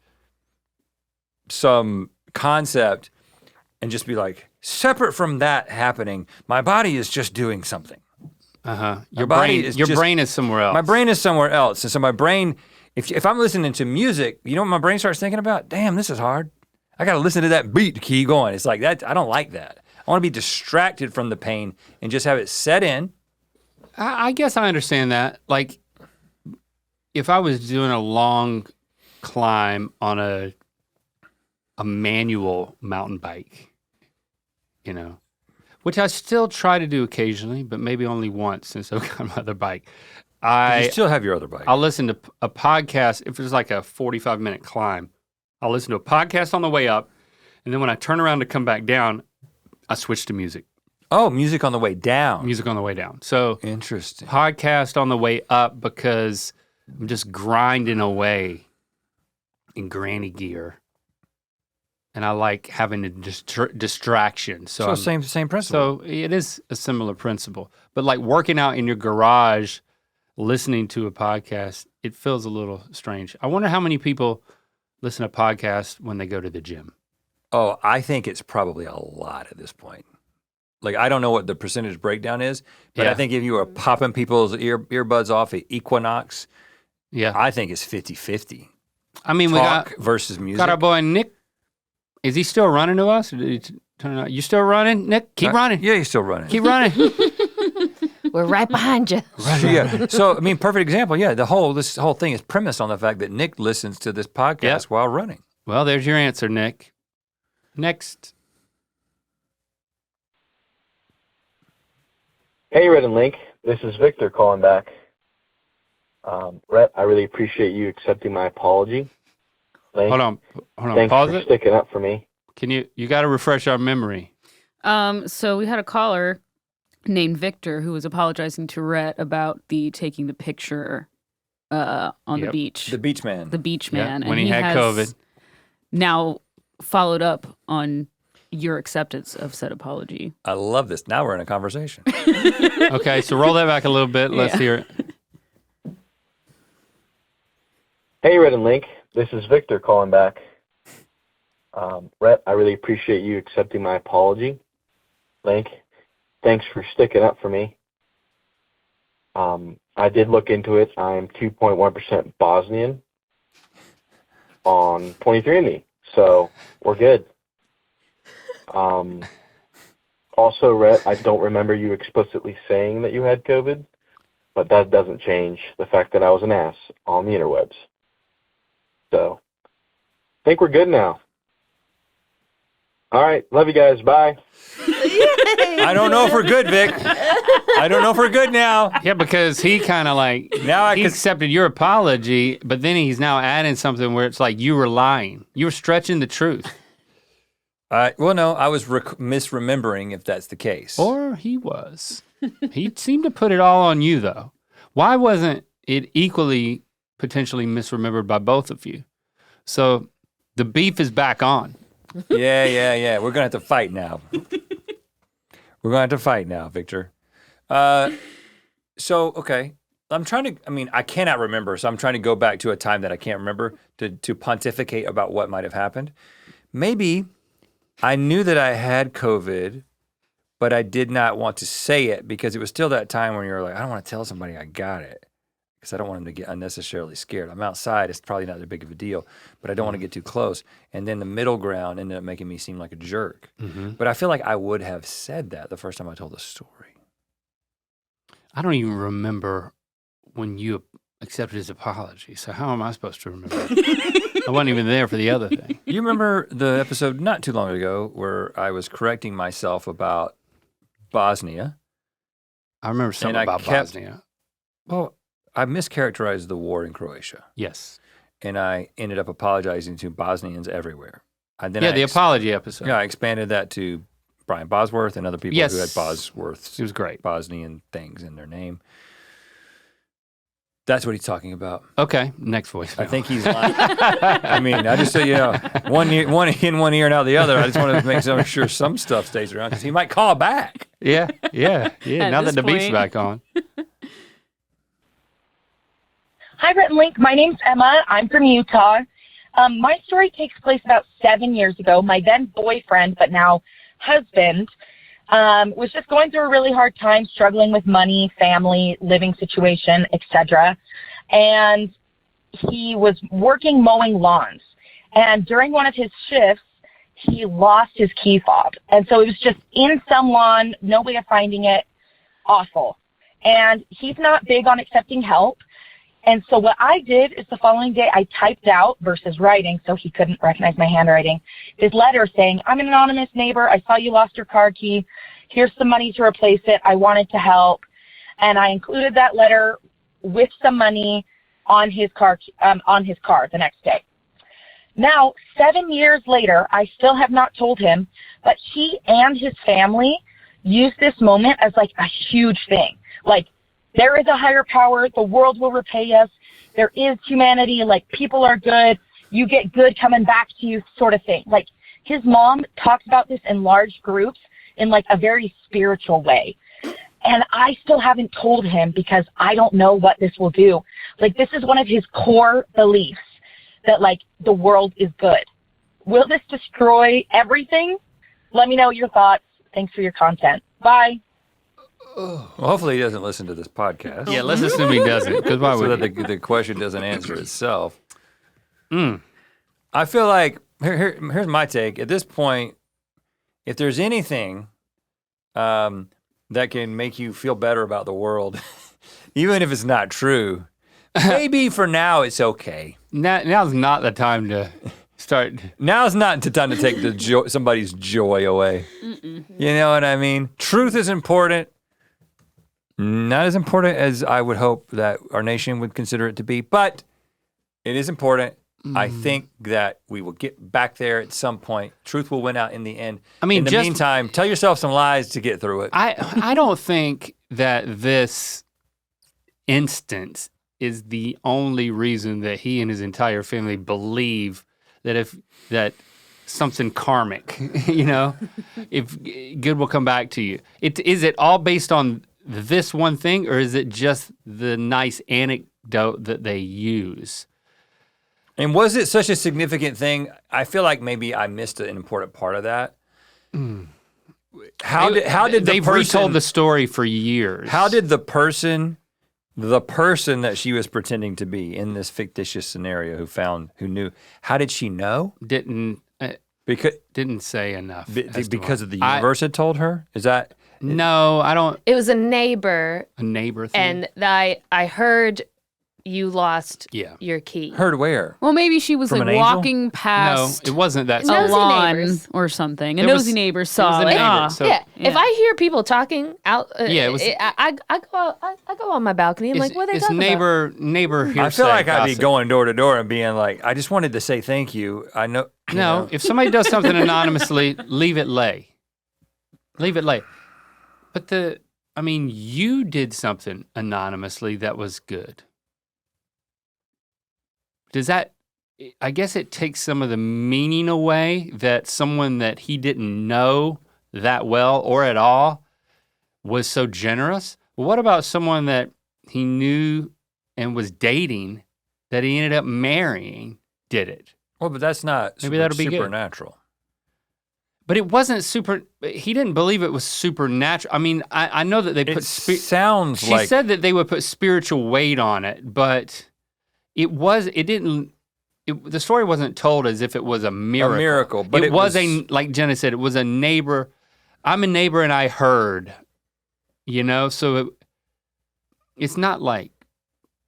S2: some concept and just be like, separate from that happening, my body is just doing something.
S1: Your brain is somewhere else.
S2: My brain is somewhere else. And so my brain, if I'm listening to music, you know what my brain starts thinking about? Damn, this is hard. I gotta listen to that beat to keep going. It's like that, I don't like that. I wanna be distracted from the pain and just have it set in.
S1: I guess I understand that. Like, if I was doing a long climb on a manual mountain bike, you know, which I still try to do occasionally, but maybe only once since I've got my other bike.
S2: You still have your other bike.
S1: I'll listen to a podcast. If it's like a 45-minute climb, I'll listen to a podcast on the way up, and then when I turn around to come back down, I switch to music.
S2: Oh, music on the way down.
S1: Music on the way down. So
S2: interesting.
S1: Podcast on the way up because I'm just grinding away in granny gear. And I like having a distraction. So
S2: same principle.
S1: So it is a similar principle. But like working out in your garage, listening to a podcast, it feels a little strange. I wonder how many people listen to podcasts when they go to the gym.
S2: Oh, I think it's probably a lot at this point. Like, I don't know what the percentage breakdown is, but I think if you were popping people's earbuds off at Equinox, I think it's 50-50.
S1: I mean,
S2: Talk versus music.
S1: Got our boy Nick. Is he still running to us? Or did he turn it out? You still running, Nick? Keep running.
S2: Yeah, he's still running.
S1: Keep running.
S3: We're right behind you.
S2: Yeah. So, I mean, perfect example. Yeah, this whole thing is premised on the fact that Nick listens to this podcast while running.
S1: Well, there's your answer, Nick. Next.
S8: Hey, Rhett and Link. This is Victor calling back. Rhett, I really appreciate you accepting my apology. Link,
S1: Hold on.
S8: Thanks
S1: Pause
S8: for
S1: it.
S8: sticking up for me.
S1: Can you got to refresh our memory.
S5: So we had a caller named Victor who was apologizing to Rhett about taking the picture on the beach.
S2: The beach man.
S5: The beach
S1: Yeah,
S5: man.
S1: when
S5: and
S1: he had
S5: has
S1: COVID.
S5: Now followed up on your acceptance of said apology.
S2: I love this. Now we're in a conversation.
S1: Okay, so roll that back a little bit. Let's hear it.
S8: Hey, Rhett and Link. This is Victor calling back. Rhett, I really appreciate you accepting my apology. Link, thanks for sticking up for me. I did look into it. I'm 2.1% Bosnian on 23andMe, so we're good. Also, Rhett, I don't remember you explicitly saying that you had COVID, but that doesn't change the fact that I was an ass on the interwebs. So, I think we're good now. All right, love you guys. Bye.
S2: I don't know if we're good, Vic. I don't know if we're good now.
S1: Yeah, because he kind of like he accepted your apology, but then he's now adding something where it's like you were lying. You were stretching the truth.
S2: Well, no, I was misremembering if that's the case.
S1: Or he was. He seemed to put it all on you, though. Why wasn't it equally potentially misremembered by both of you? So the beef is back on.
S2: Yeah. We're going to have to fight now. We're going to have to fight now, Victor. Okay. I cannot remember, so I'm trying to go back to a time that I can't remember to pontificate about what might have happened. Maybe I knew that I had COVID, but I did not want to say it because it was still that time when you're like, I don't want to tell somebody I got it because I don't want them to get unnecessarily scared. I'm outside. It's probably not that big of a deal, but I don't want to get too close. And then the middle ground ended up making me seem like a jerk. Mm-hmm. But I feel like I would have said that the first time I told the story.
S1: I don't even remember when you accepted his apology. So how am I supposed to remember? I wasn't even there for the other thing.
S2: You remember the episode not too long ago where I was correcting myself about Bosnia?
S1: I remember something about Bosnia.
S2: Well, I mischaracterized the war in Croatia,
S1: Yes.
S2: and I ended up apologizing to Bosnians everywhere.
S1: The apology episode.
S2: Yeah, I expanded that to Brian Bosworth and other people
S1: Yes.
S2: who had Bosworth's
S1: It was great.
S2: Bosnian things in their name. That's what he's talking about.
S1: Okay, next voice.
S2: I think he's lying. I mean, I just say, one in one ear and out the other. I just want to make sure some stuff stays around because he might call back.
S1: Yeah. Now that the beat's
S5: point.
S1: back on.
S9: Hi, Rhett Link. My name's Emma. I'm from Utah. My story takes place about 7 years ago. My then boyfriend, but now husband, was just going through a really hard time, struggling with money, family, living situation, etc. And he was working mowing lawns. And during one of his shifts, he lost his key fob. And so it was just in some lawn, no way of finding it, awful. And he's not big on accepting help. And so what I did is the following day, I typed out versus writing, so he couldn't recognize my handwriting, his letter saying, I'm an anonymous neighbor. I saw you lost your car key. Here's some money to replace it. I wanted to help. And I included that letter with some money on his car the next day. Now, 7 years later, I still have not told him, but he and his family used this moment as like a huge thing. Like, there is a higher power. The world will repay us. There is humanity. Like, people are good. You get good coming back to you, sort of thing. Like, his mom talks about this in large groups in like a very spiritual way. And I still haven't told him because I don't know what this will do. Like, this is one of his core beliefs that like the world is good. Will this destroy everything? Let me know your thoughts. Thanks for your content. Bye.
S2: Well, hopefully he doesn't listen to this podcast.
S1: Yeah, let's assume he doesn't. Because why
S2: so
S1: would
S2: that the question doesn't answer itself.
S1: Mm.
S2: I feel like, here's my take. At this point, if there's anything that can make you feel better about the world, even if it's not true, maybe for now it's okay.
S1: Now's not the time to start.
S2: Now's not the time to take somebody's joy away.
S5: Mm-mm.
S2: You know what I mean? Truth is important. Not as important as I would hope that our nation would consider it to be, but it is important. I think that we will get back there at some point. Truth will win out in the end.
S1: I mean,
S2: in the meantime, tell yourself some lies to get through it.
S1: I don't think that this instance is the only reason that he and his entire family believe that something karmic, if good will come back to you. Is it all based on this one thing, or is it just the nice anecdote that they use?
S2: And was it such a significant thing? I feel like maybe I missed an important part of that. How did
S1: they've retold the story for years?
S2: How did the person that she was pretending to be in this fictitious scenario who knew, how did she know?
S1: Didn't say enough.
S2: Because of the universe had told her? Is that?
S1: No, I don't.
S3: It was a neighbor.
S1: A neighbor thing?
S3: And I heard you lost your key.
S2: Heard where?
S5: Well, maybe she was
S2: From
S5: like
S2: an angel?
S5: walking past
S1: No, it wasn't that.
S5: a
S3: Nosy
S5: lawn
S3: neighbors.
S5: or something. A
S1: It was-
S5: nosy neighbor
S1: it
S5: saw
S1: was a
S5: like,
S1: neighbor,
S5: ah.
S1: so-
S3: Yeah. If I hear people talking out, I go on my balcony. I'm like, what are they
S1: it's
S3: talking about?
S1: neighbor hearsay.
S2: I feel like I'd be
S1: gossip.
S2: going door to door and being like, I just wanted to say thank you. I know.
S1: No, if somebody does something anonymously, leave it lay. Leave it lay. But you did something anonymously that was good. Does that, I guess it takes some of the meaning away that someone that he didn't know that well or at all was so generous. What about someone that he knew and was dating that he ended up marrying did it?
S2: Well, but that's not
S1: Maybe that'll be good.
S2: supernatural.
S1: But it wasn't he didn't believe it was supernatural. I mean, I know that they put
S2: sounds
S1: she
S2: like
S1: said that they would put spiritual weight on it, but the story wasn't told as if it was a miracle.
S2: A miracle, but it was
S1: like Jenna said, it was a neighbor. I'm a neighbor and I heard, so it's not like,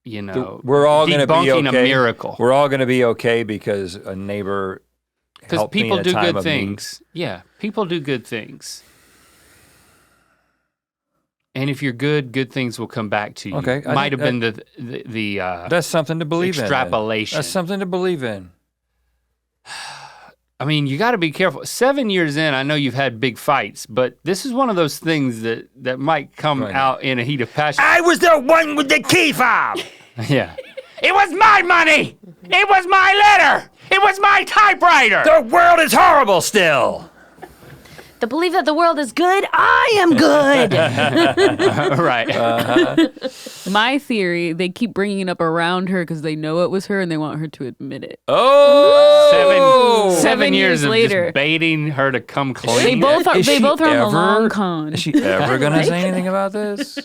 S2: we're all going to be
S1: debunking
S2: okay.
S1: a miracle.
S2: We're all going to be okay because a neighbor
S1: Because
S2: helped me
S1: people
S2: in a
S1: do
S2: time
S1: good
S2: of
S1: things.
S2: need.
S1: Yeah, people do good things. And if you're good, good things will come back to you.
S2: Okay, I
S1: Might have
S2: think
S1: been the
S2: that's something to believe
S1: extrapolation.
S2: in. That's something to believe in.
S1: I mean, you got to be careful. 7 years in, I know you've had big fights, but this is one of those things that might come out in a heat of passion.
S2: I was the one with the key fob.
S1: Yeah. It was my money. It was my letter. It was my typewriter.
S2: The world is horrible still.
S3: The belief that the world is good, I am good.
S1: Right.
S5: My theory, they keep bringing it up around her because they know it was her and they want her to admit it.
S2: Oh!
S1: 7 years of
S5: later.
S1: just baiting her to come clean.
S5: They both are.
S2: Is
S5: They
S2: she
S5: both are on the
S2: ever-
S5: long con.
S2: Is she ever going to say anything about this?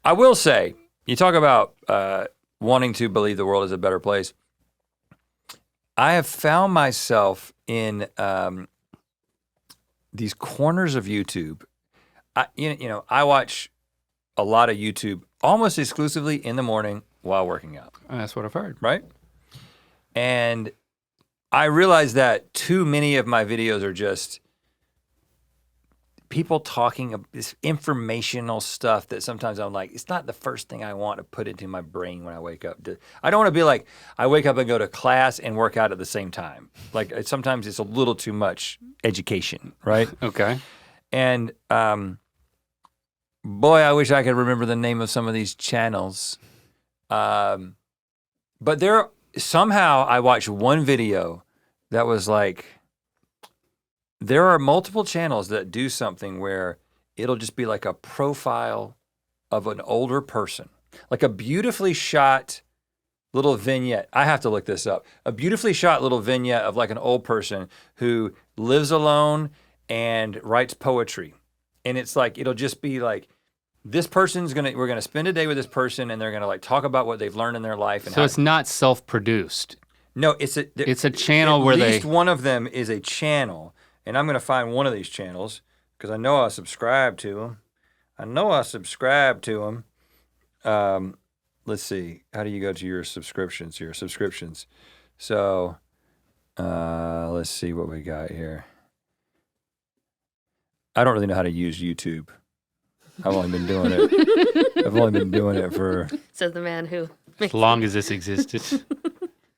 S2: I will say, you talk about wanting to believe the world is a better place. I have found myself in these corners of YouTube. I watch a lot of YouTube almost exclusively in the morning while working out.
S1: That's what I've heard.
S2: Right? And I realize that too many of my videos are just people talking of this informational stuff that sometimes I'm like, it's not the first thing I want to put into my brain when I wake up. I don't want to be like, I wake up and go to class and work out at the same time. Like sometimes it's a little too much education, right?
S1: Okay.
S2: And boy, I wish I could remember the name of some of these channels. But somehow I watched one video that was like, there are multiple channels that do something where it'll just be like a profile of an older person, like a beautifully shot little vignette. I have to look this up. A beautifully shot little vignette of like an old person who lives alone and writes poetry. And it's like, it'll just be like, this person's we're gonna spend a day with this person and they're gonna like talk about what they've learned in their life. And
S1: so it's not self-produced.
S2: No, it's
S1: a channel where
S2: at least one of them is a channel. And I'm gonna find one of these channels because I know I subscribe to them. Let's see. How do you go to your subscriptions here? Subscriptions. So let's see what we got here. I don't really know how to use YouTube. I've only been doing it for...
S3: Says the man who...
S1: As long as this existed.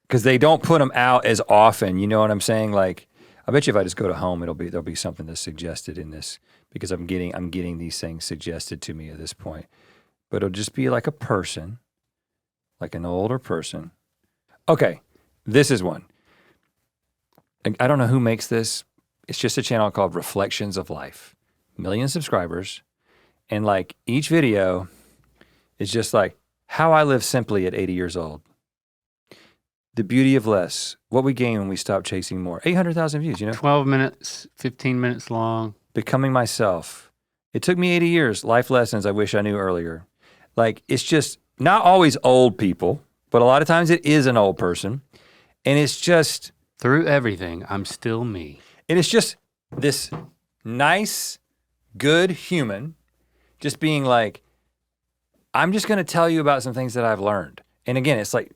S2: Because they don't put them out as often. You know what I'm saying? Like, I bet you if I just go to home, there'll be something that's suggested in this because I'm getting these things suggested to me at this point. But it'll just be like a person, like an older person. Okay, this is one. I don't know who makes this. It's just a channel called Reflections of Life. 1 million subscribers. And like each video is just like how I live simply at 80 years old. The beauty of less. What we gain when we stop chasing more. 800,000 views,
S1: 12 minutes, 15 minutes long.
S2: Becoming myself. It took me 80 years. Life lessons I wish I knew earlier. Like, it's just not always old people, but a lot of times it is an old person. And it's just...
S1: Through everything, I'm still me.
S2: And it's just this nice, good human just being like, I'm just going to tell you about some things that I've learned. And again, it's like,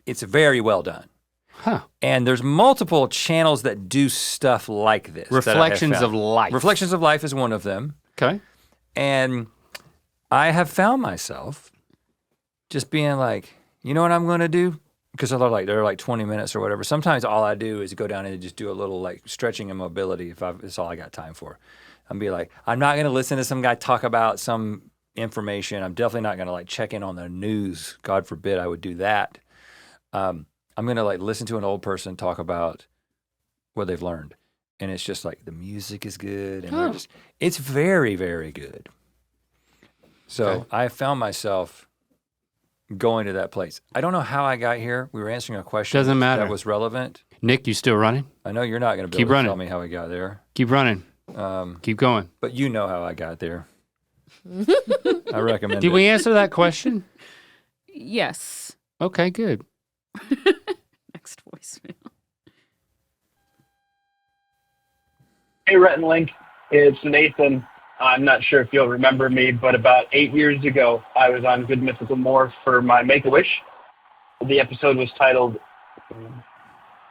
S2: it's very well done.
S1: Huh.
S2: And there's multiple channels that do stuff like this.
S1: Reflections of Life.
S2: Reflections of Life is one of them.
S1: Okay.
S2: And I have found myself just being like, you know what I'm going to do? Because they're like 20 minutes or whatever. Sometimes all I do is go down and just do a little like stretching and mobility it's all I got time for. I'm be like, I'm not going to listen to some guy talk about some information. I'm definitely not going to like check in on the news. God forbid I would do that. I'm going to like listen to an old person talk about what they've learned. And it's just like the music is good. And it's very, very good. So okay. I found myself going to that place. I don't know how I got here. We were answering a question
S1: Doesn't matter.
S2: that was relevent.
S1: Nick, you still running?
S2: I know you're not going to be able to tell me how I got there.
S1: Keep running. Keep going.
S2: But you know how I got there. I recommend
S1: Did we answer that question?
S5: Yes.
S1: Okay, good.
S5: Next voicemail.
S10: Hey, Rhett Link. It's Nathan. I'm not sure if you'll remember me, but about 8 years ago, I was on Good Mythical More for my Make-A-Wish. The episode was titled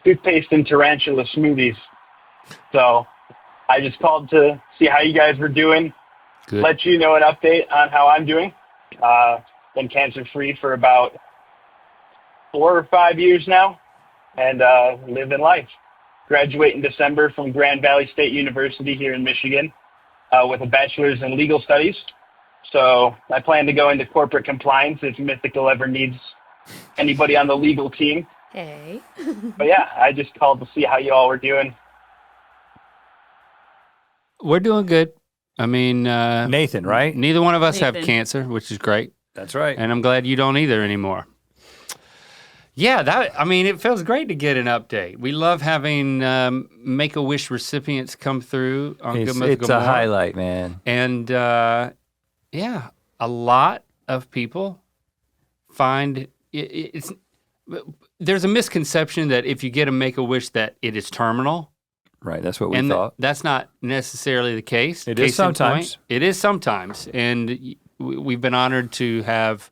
S10: Toothpaste and Tarantula Smoothies. So I just called to see how you guys were doing.
S1: Good.
S10: let you know an update on how I'm doing. Been cancer-free for about 4 or 5 years now, and living life. Graduate in December from Grand Valley State University here in Michigan with a bachelor's in legal studies. So I plan to go into corporate compliance if Mythical ever needs anybody on the legal team.
S3: Hey.
S10: But yeah, I just called to see how you all were doing.
S1: We're doing good. I mean,
S2: Nathan, right?
S1: Neither one of us have
S5: Nathan.
S1: cancer, which is great.
S2: That's right.
S1: And I'm glad you don't either anymore. Yeah, it feels great to get an update. We love having Make-A-Wish recipients come through on Good Mythical
S2: It's a
S1: More.
S2: highlight, man.
S1: And a lot of people find it's there's a misconception that if you get a Make-A-Wish that it is terminal.
S2: Right, that's what we
S1: And
S2: thought.
S1: that's not necessarily the case.
S2: It is
S1: Case in point,
S2: sometimes.
S1: It is sometimes. And we've been honored to have,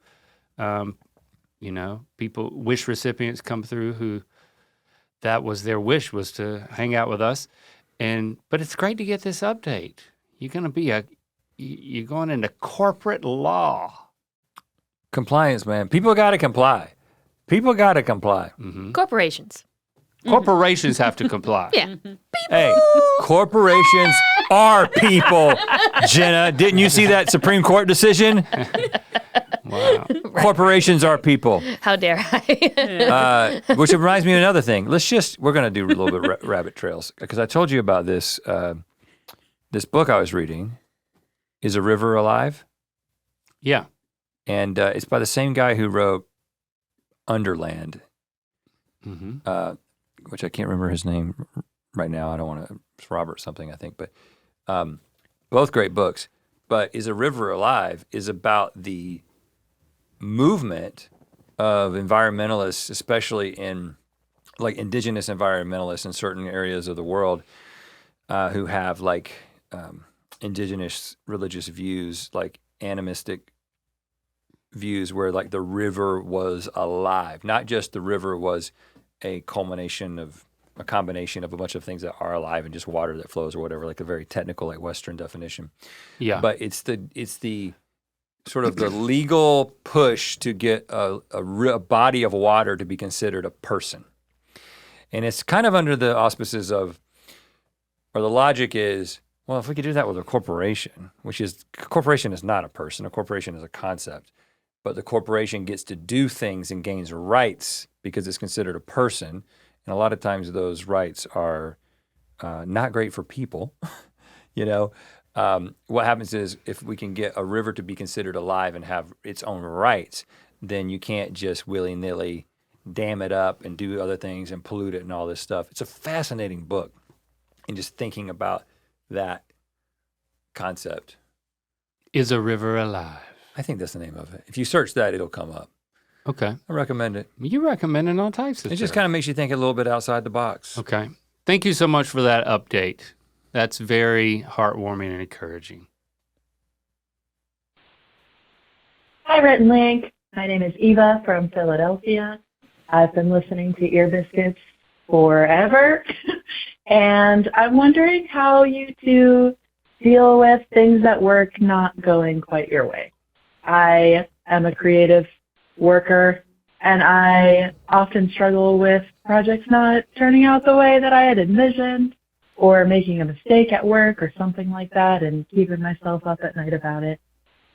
S1: people, wish recipients come through who that was their wish, was to hang out with us. But it's great to get this update. You're going into corporate law.
S2: Compliance, man. People got to comply.
S1: Mm-hmm.
S3: Corporations.
S1: Corporations have to comply.
S3: Yeah.
S2: Hey, corporations are people, Jenna. Didn't you see that Supreme Court decision?
S1: Wow.
S2: Corporations are people.
S3: How dare I?
S2: Which reminds me of another thing. We're going to do a little bit rabbit trails, because I told you about this, this book I was reading, Is a River Alive?
S1: Yeah.
S2: And it's by the same guy who wrote Underland, which I can't remember his name right now. I don't want to, it's Robert something, I think, but both great books. But Is a River Alive is about the movement of environmentalists, especially in like indigenous environmentalists in certain areas of the world who have like indigenous religious views, like animistic views where like the river was alive, not just the river was a combination of a bunch of things that are alive and just water that flows or whatever, like a very technical, like Western definition.
S1: Yeah.
S2: But it's the sort of the legal push to get a body of water to be considered a person. And it's kind of under the auspices of, or the logic is, well, if we could do that with a corporation, corporation is not a person, a corporation is a concept, but the corporation gets to do things and gains rights because it's considered a person. And a lot of times those rights are not great for people, What happens is if we can get a river to be considered alive and have its own rights, then you can't just willy-nilly dam it up and do other things and pollute it and all this stuff. It's a fascinating book. And just thinking about that concept.
S1: Is a River Alive?
S2: I think that's the name of it. If you search that, it'll come up.
S1: Okay.
S2: I recommend it.
S1: You recommending all types of
S2: It
S1: stuff.
S2: just kind of makes you think a little bit outside the box.
S1: Okay. Thank you so much for that update. That's very heartwarming and encouraging.
S11: Hi, Rhett Link. My name is Eva from Philadelphia. I've been listening to Ear Biscuits forever, and I'm wondering how you two deal with things at work not going quite your way. I am a creative worker, and I often struggle with projects not turning out the way that I had envisioned, or making a mistake at work or something like that and keeping myself up at night about it.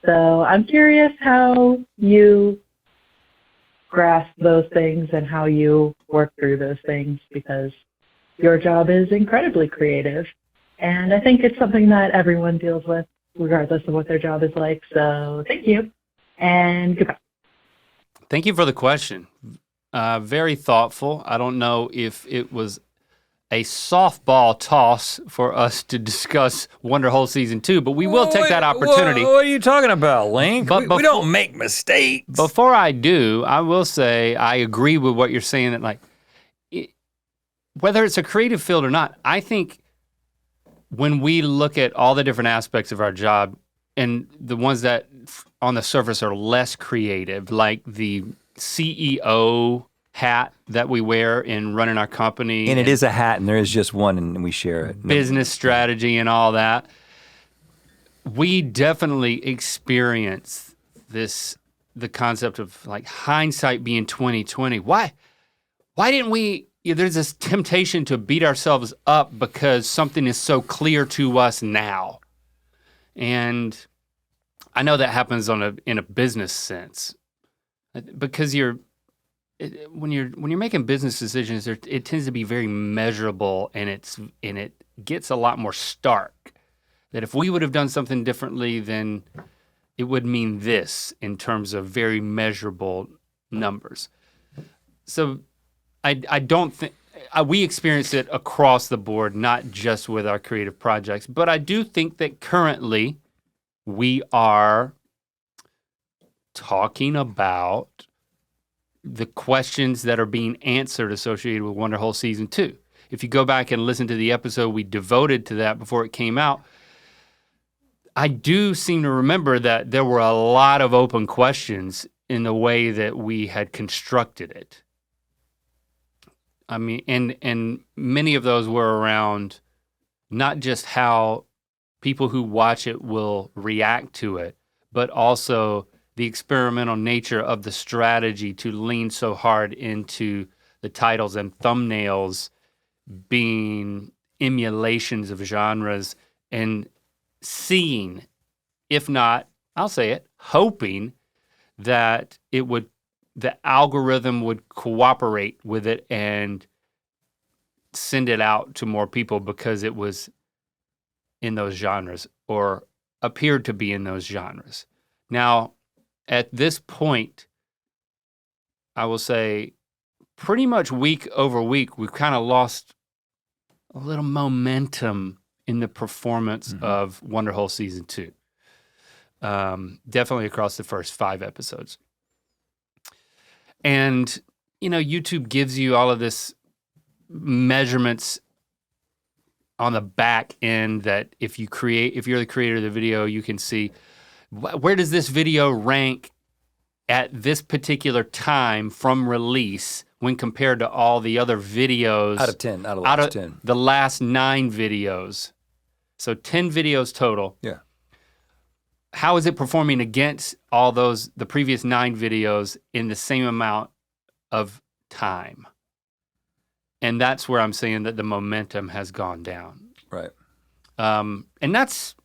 S11: So I'm curious how you grasp those things and how you work through those things, because your job is incredibly creative. And I think it's something that everyone deals with regardless of what their job is like. So thank you and goodbye.
S1: Thank you for the question. Very thoughtful. I don't know if it was a softball toss for us to discuss Wonder Hole Season 2, but we will take that opportunity.
S2: What are you talking about, Link?
S1: But
S2: we don't make mistakes.
S1: Before I do, I will say I agree with what you're saying, that whether it's a creative field or not, I think when we look at all the different aspects of our job and the ones that on the surface are less creative, like the CEO hat that we wear in running our company.
S2: And it is a hat, and there is just one, and we share it.
S1: Business strategy and all that. we definitely experience the concept of like hindsight being 2020. Why didn't we? There's this temptation to beat ourselves up because something is so clear to us now, and I know that happens in a business sense, because when you're making business decisions, it tends to be very measurable, and it gets a lot more stark. That if we would have done something differently, then it would mean this in terms of very measurable numbers. So I don't think we experience it across the board, not just with our creative projects, but I do think that currently we are talking about the questions that are being answered associated with Wonderhole Season 2. If you go back and listen to the episode we devoted to that before it came out, I do seem to remember that there were a lot of open questions in the way that we had constructed it. I mean, and many of those were around not just how people who watch it will react to it, but also the experimental nature of the strategy to lean so hard into the titles and thumbnails being emulations of genres, and seeing, if not, I'll say it, hoping that the algorithm would cooperate with it and send it out to more people because it was in those genres or appeared to be in those genres. Now, at this point, I will say pretty much week over week, we've kind of lost a little momentum in the performance of Wonderhole Season 2. Definitely across the first 5 episodes. And, YouTube gives you all of this measurements on the back end that if you're the creator of the video, you can see where does this video rank at this particular time from release when compared to all the other videos.
S2: Out of the
S1: last 9 videos. So 10 videos total.
S2: Yeah.
S1: How is it performing against all the previous 9 videos in the same amount of time? And that's where I'm saying that the momentum has gone down.
S2: Right.
S1: And that's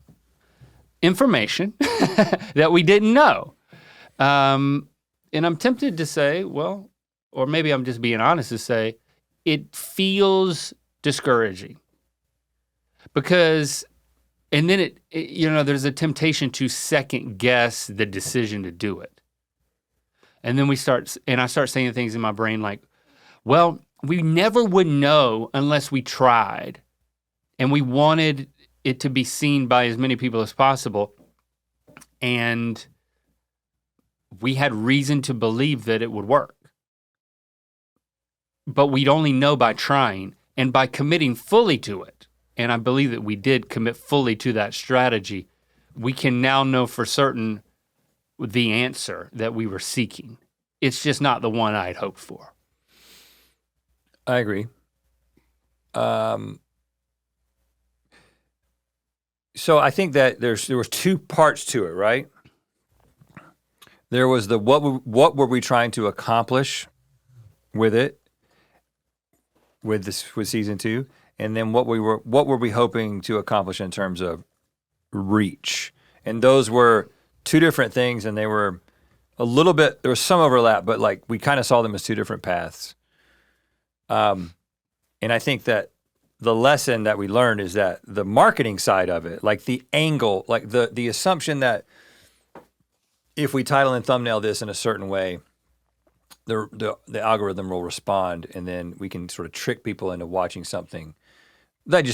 S1: information that we didn't know. And I'm tempted to say, well, or maybe I'm just being honest to say, it feels discouraging. Because, and then there's a temptation to second guess the decision to do it. And then I start saying things in my brain like, well, we never would know unless we tried. And we wanted it to be seen by as many people as possible. And we had reason to believe that it would work. But we'd only know by trying and by committing fully to it. And I believe that we did commit fully to that strategy. We can now know for certain the answer that we were seeking. It's just not the one I'd hoped for.
S2: I agree. So I think that there was 2 parts to it, right? There was what were we trying to accomplish with it, with season 2, and then what were we hoping to accomplish in terms of reach. And those were 2 different things, and they were a little bit, there was some overlap, but like we kind of saw them as 2 different paths. And I think that the lesson that we learned is that the marketing side of it, like the angle, like the assumption that if we title and thumbnail this in a certain way, the algorithm will respond, and then we can sort of trick people into watching something that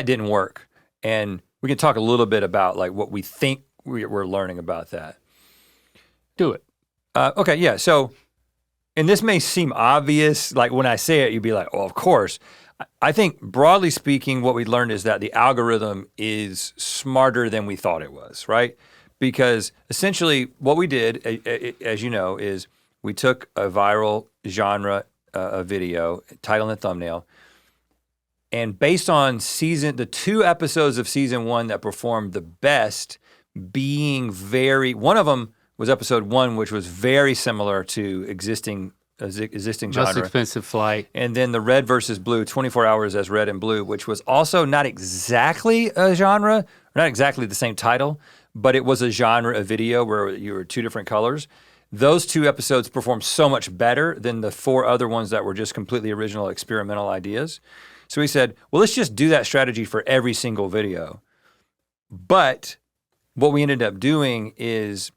S2: didn't work. And we can talk a little bit about like what we think we're learning about that.
S1: Do it.
S2: Okay, yeah. So, and this may seem obvious, like when I say it, you'd be like, oh, of course. I think broadly speaking, what we learned is that the algorithm is smarter than we thought it was, right? Because essentially what we did, as you know, is we took a viral genre, a video, title and thumbnail, And based on the 2 episodes of season 1 that performed the best, being one of them was episode 1, which was very similar to existing genre.
S1: Most Expensive Flight.
S2: And then the Red versus Blue, 24 Hours as Red and Blue, which was also not exactly a genre, or not exactly the same title, but it was a genre of video where you were 2 different colors. Those 2 episodes performed so much better than the 4 other ones that were just completely original experimental ideas. So we said, well, let's just do that strategy for every single video. But what we ended up doing is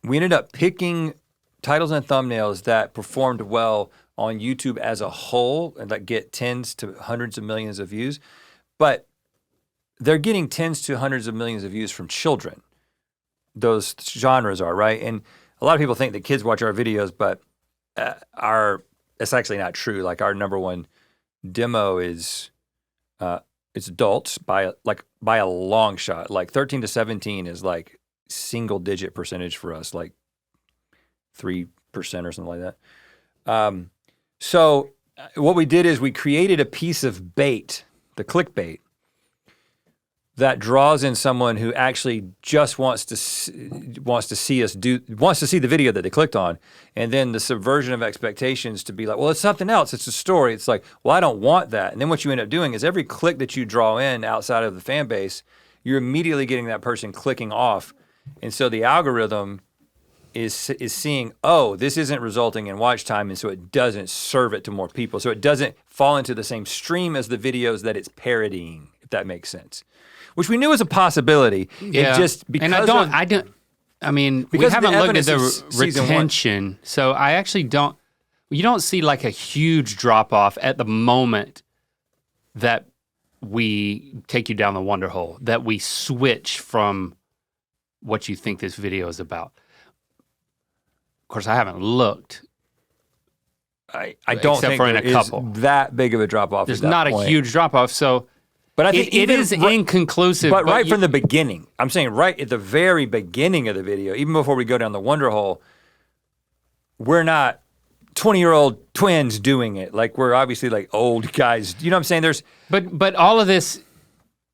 S2: we ended up picking titles and thumbnails that performed well on YouTube as a whole and that get tens to hundreds of millions of views. But they're getting tens to hundreds of millions of views from children. Those genres are, right? And a lot of people think that kids watch our videos, but it's actually not true. Like our number one demo is it's adults by a long shot. Like 13 to 17 is like single digit percentage for us, like 3% or something like that. So what we did is we created a piece of bait, the clickbait, that draws in someone who actually just wants to see the video that they clicked on, and then the subversion of expectations to be like, well, it's something else. It's a story. It's like, well, I don't want that. And then what you end up doing is every click that you draw in outside of the fan base, you're immediately getting that person clicking off, and so the algorithm is seeing, oh, this isn't resulting in watch time, and so it doesn't serve it to more people. So it doesn't fall into the same stream as the videos that it's parodying, if that makes sense. Which we knew was a possibility.
S1: Yeah.
S2: It just because
S1: and I mean, we haven't looked at the retention, so I actually don't. You don't see like a huge drop off at the moment that we take you down the wonder hole, that we switch from what you think this video is about. Of course, I haven't looked.
S2: I don't think there is that big of a drop off.
S1: There's not a huge drop off, so.
S2: But I think
S1: it is inconclusive.
S2: But right from the beginning, I'm saying right at the very beginning of the video, even before we go down the wonder hole, we're not 20-year-old twins doing it. Like we're obviously like old guys. You know what I'm saying?
S1: But all of this,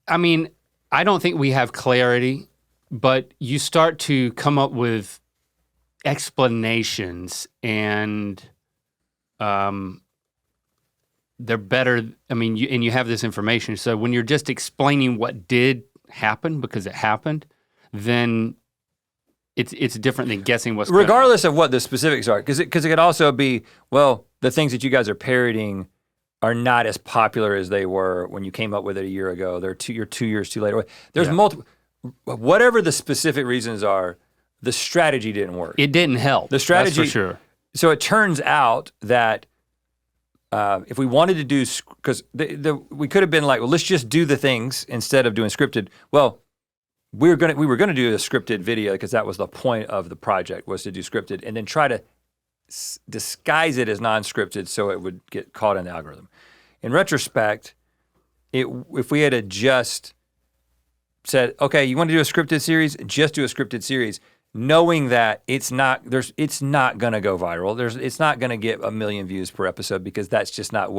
S1: I mean, I don't think we have clarity, but you start to come up with explanations and they're better. I mean, you have this information. So when you're just explaining what did happen because it happened, then it's different than guessing what's
S2: regardless of what the specifics are. Because it could also be, well, the things that you guys are parodying are not as popular as they were when you came up with it a year ago. You're 2 years too late. There's multiple, whatever the specific reasons are, the strategy didn't work.
S1: It didn't help.
S2: The strategy,
S1: that's for sure.
S2: So it turns out that if we wanted to do, because we could have been like, well, let's just do the things instead of doing scripted. Well, we were gonna do a scripted video because that was the point of the project, was to do scripted and then try to disguise it as non-scripted so it would get caught in the algorithm. In retrospect, if we had just said, okay, you want to do a scripted series, just do a scripted series, knowing that it's not gonna go viral. It's not gonna get 1 million views per episode because that's just not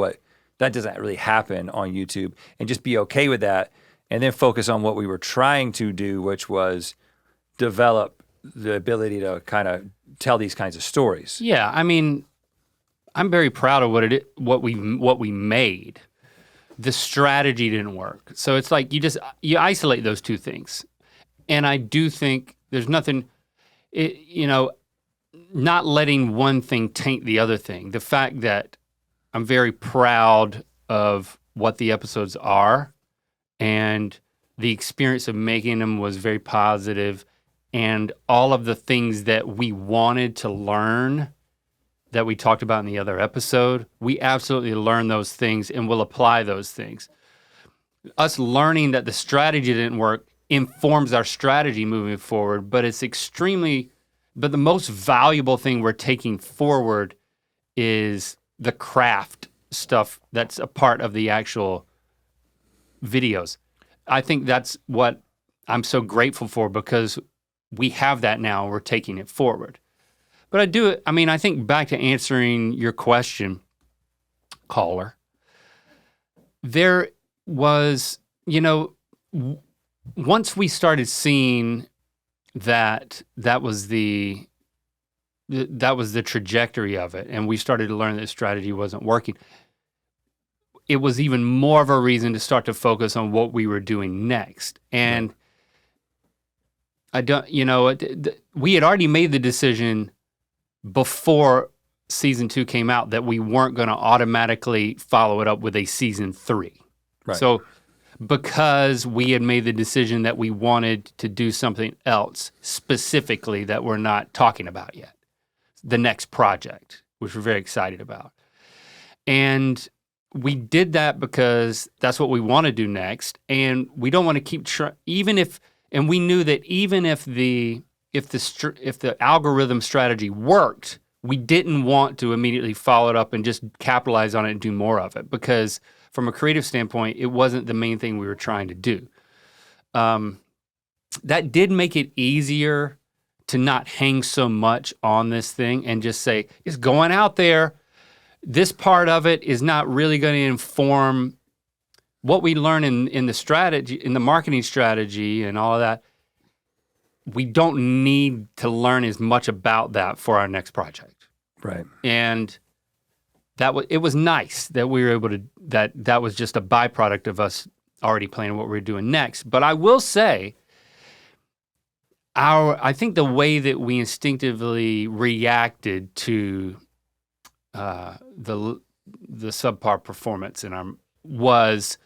S2: that doesn't really happen on YouTube, and just be okay with that and then focus on what we were trying to do, which was develop the ability to kind of tell these kinds of stories.
S1: Yeah, I mean, I'm very proud of what we made. The strategy didn't work. So it's like you isolate those two things. And I do think there's nothing, not letting one thing taint the other thing. The fact that I'm very proud of what the episodes are, and the experience of making them was very positive, and all of the things that we wanted to learn that we talked about in the other episode, we absolutely learned those things and will apply those things. Us learning that the strategy didn't work informs our strategy moving forward, but the most valuable thing we're taking forward is the craft stuff that's a part of the actual videos. I think that's what I'm so grateful for, because we have that now and we're taking it forward. But I think back to answering your question, caller, there was, once we started seeing that was the trajectory of it, and we started to learn that strategy wasn't working, it was even more of a reason to start to focus on what we were doing next. And we had already made the decision before season 2 came out that we weren't going to automatically follow it up with a season 3.
S2: Right.
S1: So because we had made the decision that we wanted to do something else specifically that we're not talking about yet, the next project, which we're very excited about. And we did that because that's what we want to do next. And we don't want to keep and we knew that even if the algorithm strategy worked, we didn't want to immediately follow it up and just capitalize on it and do more of it, because from a creative standpoint, it wasn't the main thing we were trying to do. That did make it easier to not hang so much on this thing and just say, it's going out there. This part of it is not really going to inform what we learn in the strategy, in the marketing strategy and all of that. We don't need to learn as much about that for our next project.
S2: Right.
S1: And it was nice that we were able to, that was just a byproduct of us already planning what we were doing next. But I will say, I think the way that we instinctively reacted to the subpar performance was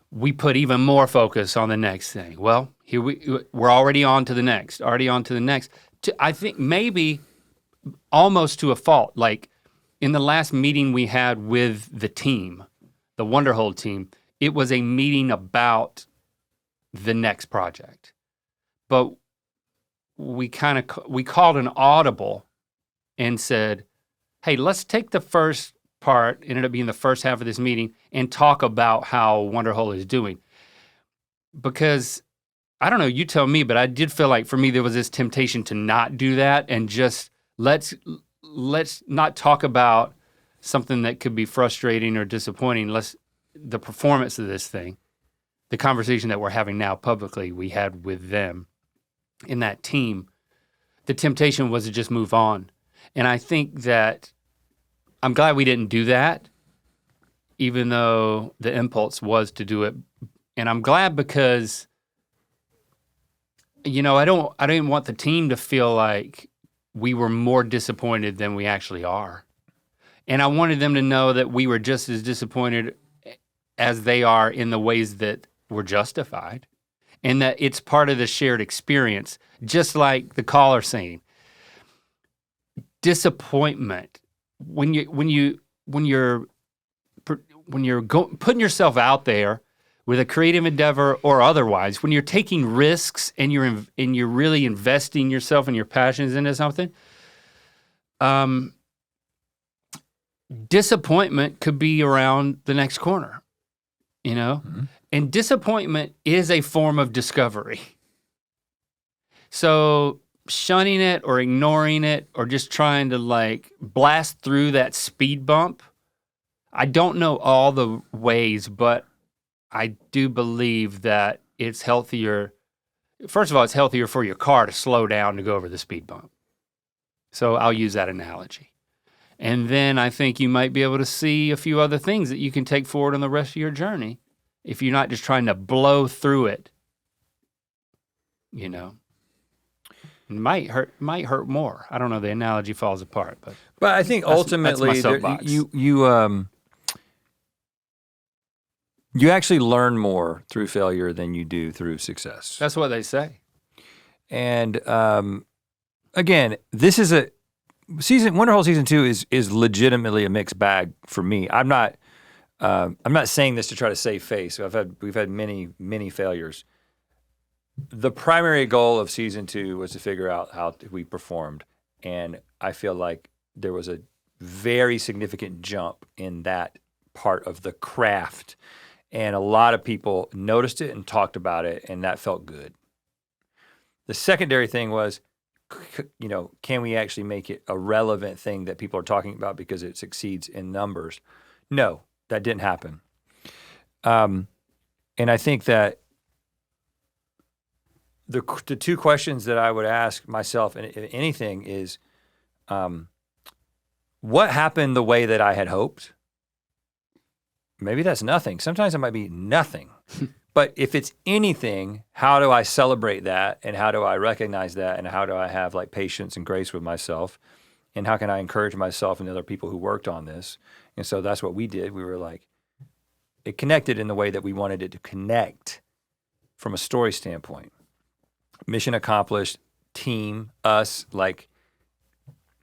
S1: we put even more focus on the next thing. Well, we're already on to the next. I think maybe almost to a fault. Like in the last meeting we had with the team, the Wonderhole team, it was a meeting about the next project. But we called an audible and said, hey, let's take the first part, ended up being the first half of this meeting, and talk about how Wonderhole is doing. Because, I don't know, you tell me, but I did feel like for me there was this temptation to not do that and just let's not talk about something that could be frustrating or disappointing. The performance of this thing, the conversation that we're having now publicly, we had with them in that team, the temptation was to just move on. And I think that I'm glad we didn't do that, even though the impulse was to do it. And I'm glad because, I didn't want the team to feel like we were more disappointed than we actually are. And I wanted them to know that we were just as disappointed as they are in the ways that were justified, and that it's part of the shared experience, just like the caller saying. Disappointment, when you're putting yourself out there with a creative endeavor or otherwise, when you're taking risks and you're really investing yourself and your passions into something, disappointment could be around the next corner, Mm-hmm. And disappointment is a form of discovery. So shunning it or ignoring it or just trying to blast through that speed bump, I don't know all the ways, but I do believe that it's healthier. First of all, it's healthier for your car to slow down to go over the speed bump. So I'll use that analogy. And then I think you might be able to see a few other things that you can take forward on the rest of your journey if you're not just trying to blow through it. It might hurt more. I don't know, the analogy falls apart.
S2: But I think ultimately you actually learn more through failure than you do through success.
S1: That's what they say.
S2: And again, this is Wonderhole season 2 is legitimately a mixed bag for me. I'm not saying this to try to save face. We've had many failures. The primary goal of season 2 was to figure out how we performed, and I feel like there was a very significant jump in that part of the craft, and a lot of people noticed it and talked about it, and that felt good. The secondary thing was, can we actually make it a relevant thing that people are talking about because it succeeds in numbers? No, that didn't happen. And I think that the two questions that I would ask myself, and if anything, is what happened the way that I had hoped? Maybe that's nothing. Sometimes it might be nothing. But if it's anything, how do I celebrate that? And how do I recognize that? And how do I have like patience and grace with myself? And how can I encourage myself and the other people who worked on this? And so that's what we did. We were like, it connected in the way that we wanted it to connect from a story standpoint. Mission accomplished, team, us, like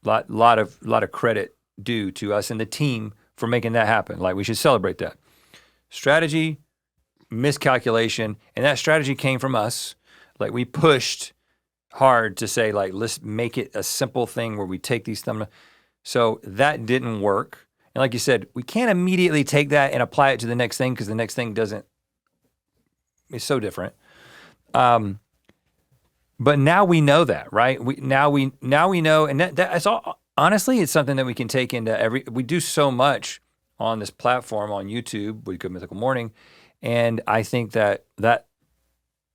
S2: lot of credit due to us and the team for making that happen. Like, we should celebrate that. Strategy, miscalculation, and that strategy came from us. Like, we pushed hard to say, like, let's make it a simple thing where we take these thumbnails. So that didn't work. And like you said, we can't immediately take that and apply it to the next thing because the next thing it's so different. But now we know that, right? Now we know, and that's all. Honestly, it's something that we can take into we do so much on this platform on YouTube with Good Mythical Morning. And I think that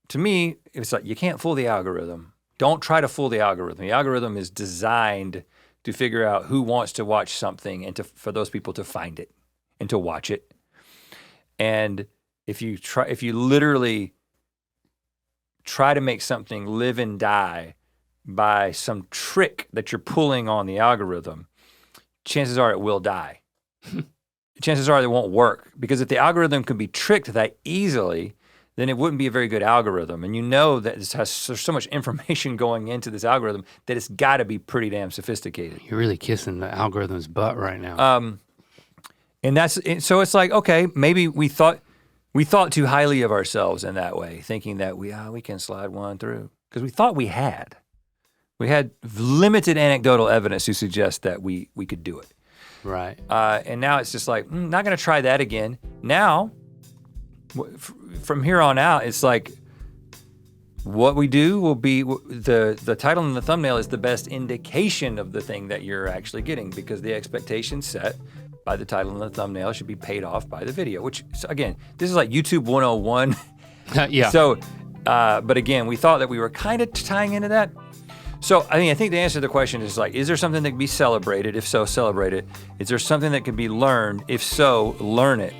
S2: to me, it's like, you can't fool the algorithm. Don't try to fool the algorithm. The algorithm is designed to figure out who wants to watch something and for those people to find it and to watch it. And if you literally try to make something live and die by some trick that you're pulling on the algorithm, chances are it will die. Chances are it won't work, because if the algorithm could be tricked that easily, then it wouldn't be a very good algorithm. And you know that there's so much information going into this algorithm that it's got to be pretty damn sophisticated.
S1: You're really kissing the algorithm's butt right now.
S2: And so it's like, okay, maybe we thought too highly of ourselves in that way, thinking that we can slide one through, because we thought we had limited anecdotal evidence to suggest that we could do it.
S1: Right.
S2: And now it's just like, not going to try that again. Now, from here on out, it's like, what we do will be, the title and the thumbnail is the best indication of the thing that you're actually getting, because the expectation set by the title and the thumbnail should be paid off by the video, which, again, this is like YouTube 101.
S1: Yeah.
S2: So, but again, we thought that we were kind of tying into that. So, I think the answer to the question is like, is there something that can be celebrated? If so, celebrate it. Is there something that can be learned? If so, learn it.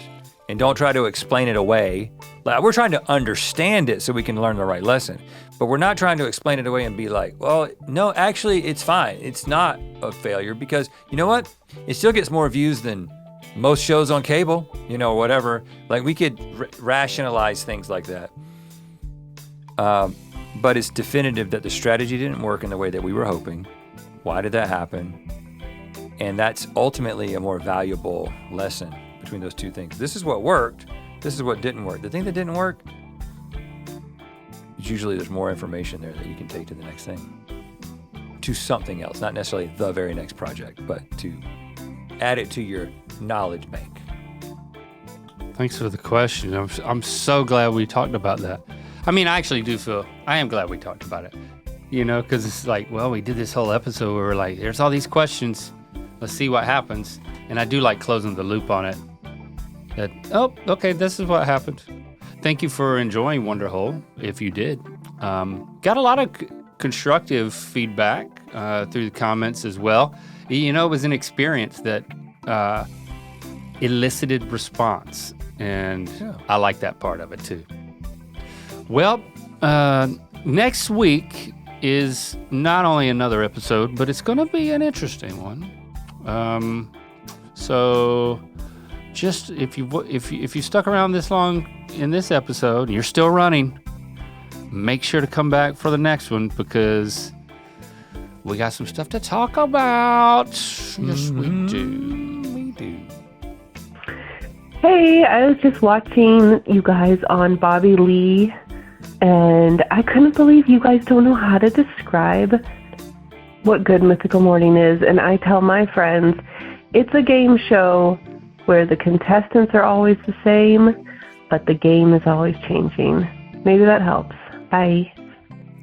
S2: And don't try to explain it away. Like, we're trying to understand it so we can learn the right lesson. But we're not trying to explain it away and be like, well, no, actually, it's fine. It's not a failure, because you know what? It still gets more views than most shows on cable, whatever. Like, we could rationalize things like that. But it's definitive that the strategy didn't work in the way that we were hoping. Why did that happen? And that's ultimately a more valuable lesson between those two things. This is what worked. This is what didn't work. The thing that didn't work, usually there's more information there that you can take to the next thing, to something else, not necessarily the very next project, but to add it to your knowledge bank.
S1: Thanks for the question. I'm so glad we talked about that. I mean, I actually I am glad we talked about it, because it's like, well, we did this whole episode where we're like, there's all these questions. Let's see what happens. And I do like closing the loop on it. That, oh, okay, this is what happened. Thank you for enjoying Wonderhole, if you did. Got a lot of constructive feedback through the comments as well. It was an experience that elicited response, and I like that part of it too. Well, next week is not only another episode, but it's going to be an interesting one. So just if you stuck around this long in this episode and you're still running, make sure to come back for the next one, because we got some stuff to talk about. Yes, we do. We do.
S12: Hey, I was just watching you guys on Bobby Lee, and I couldn't believe you guys don't know how to describe what Good Mythical Morning is. And I tell my friends, it's a game show where the contestants are always the same, but the game is always changing. Maybe that helps. Bye.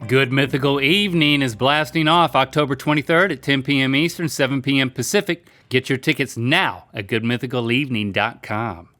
S1: Good Mythical Evening is blasting off October 23rd at 10 p.m. Eastern, 7 p.m. Pacific. Get your tickets now at goodmythicalevening.com.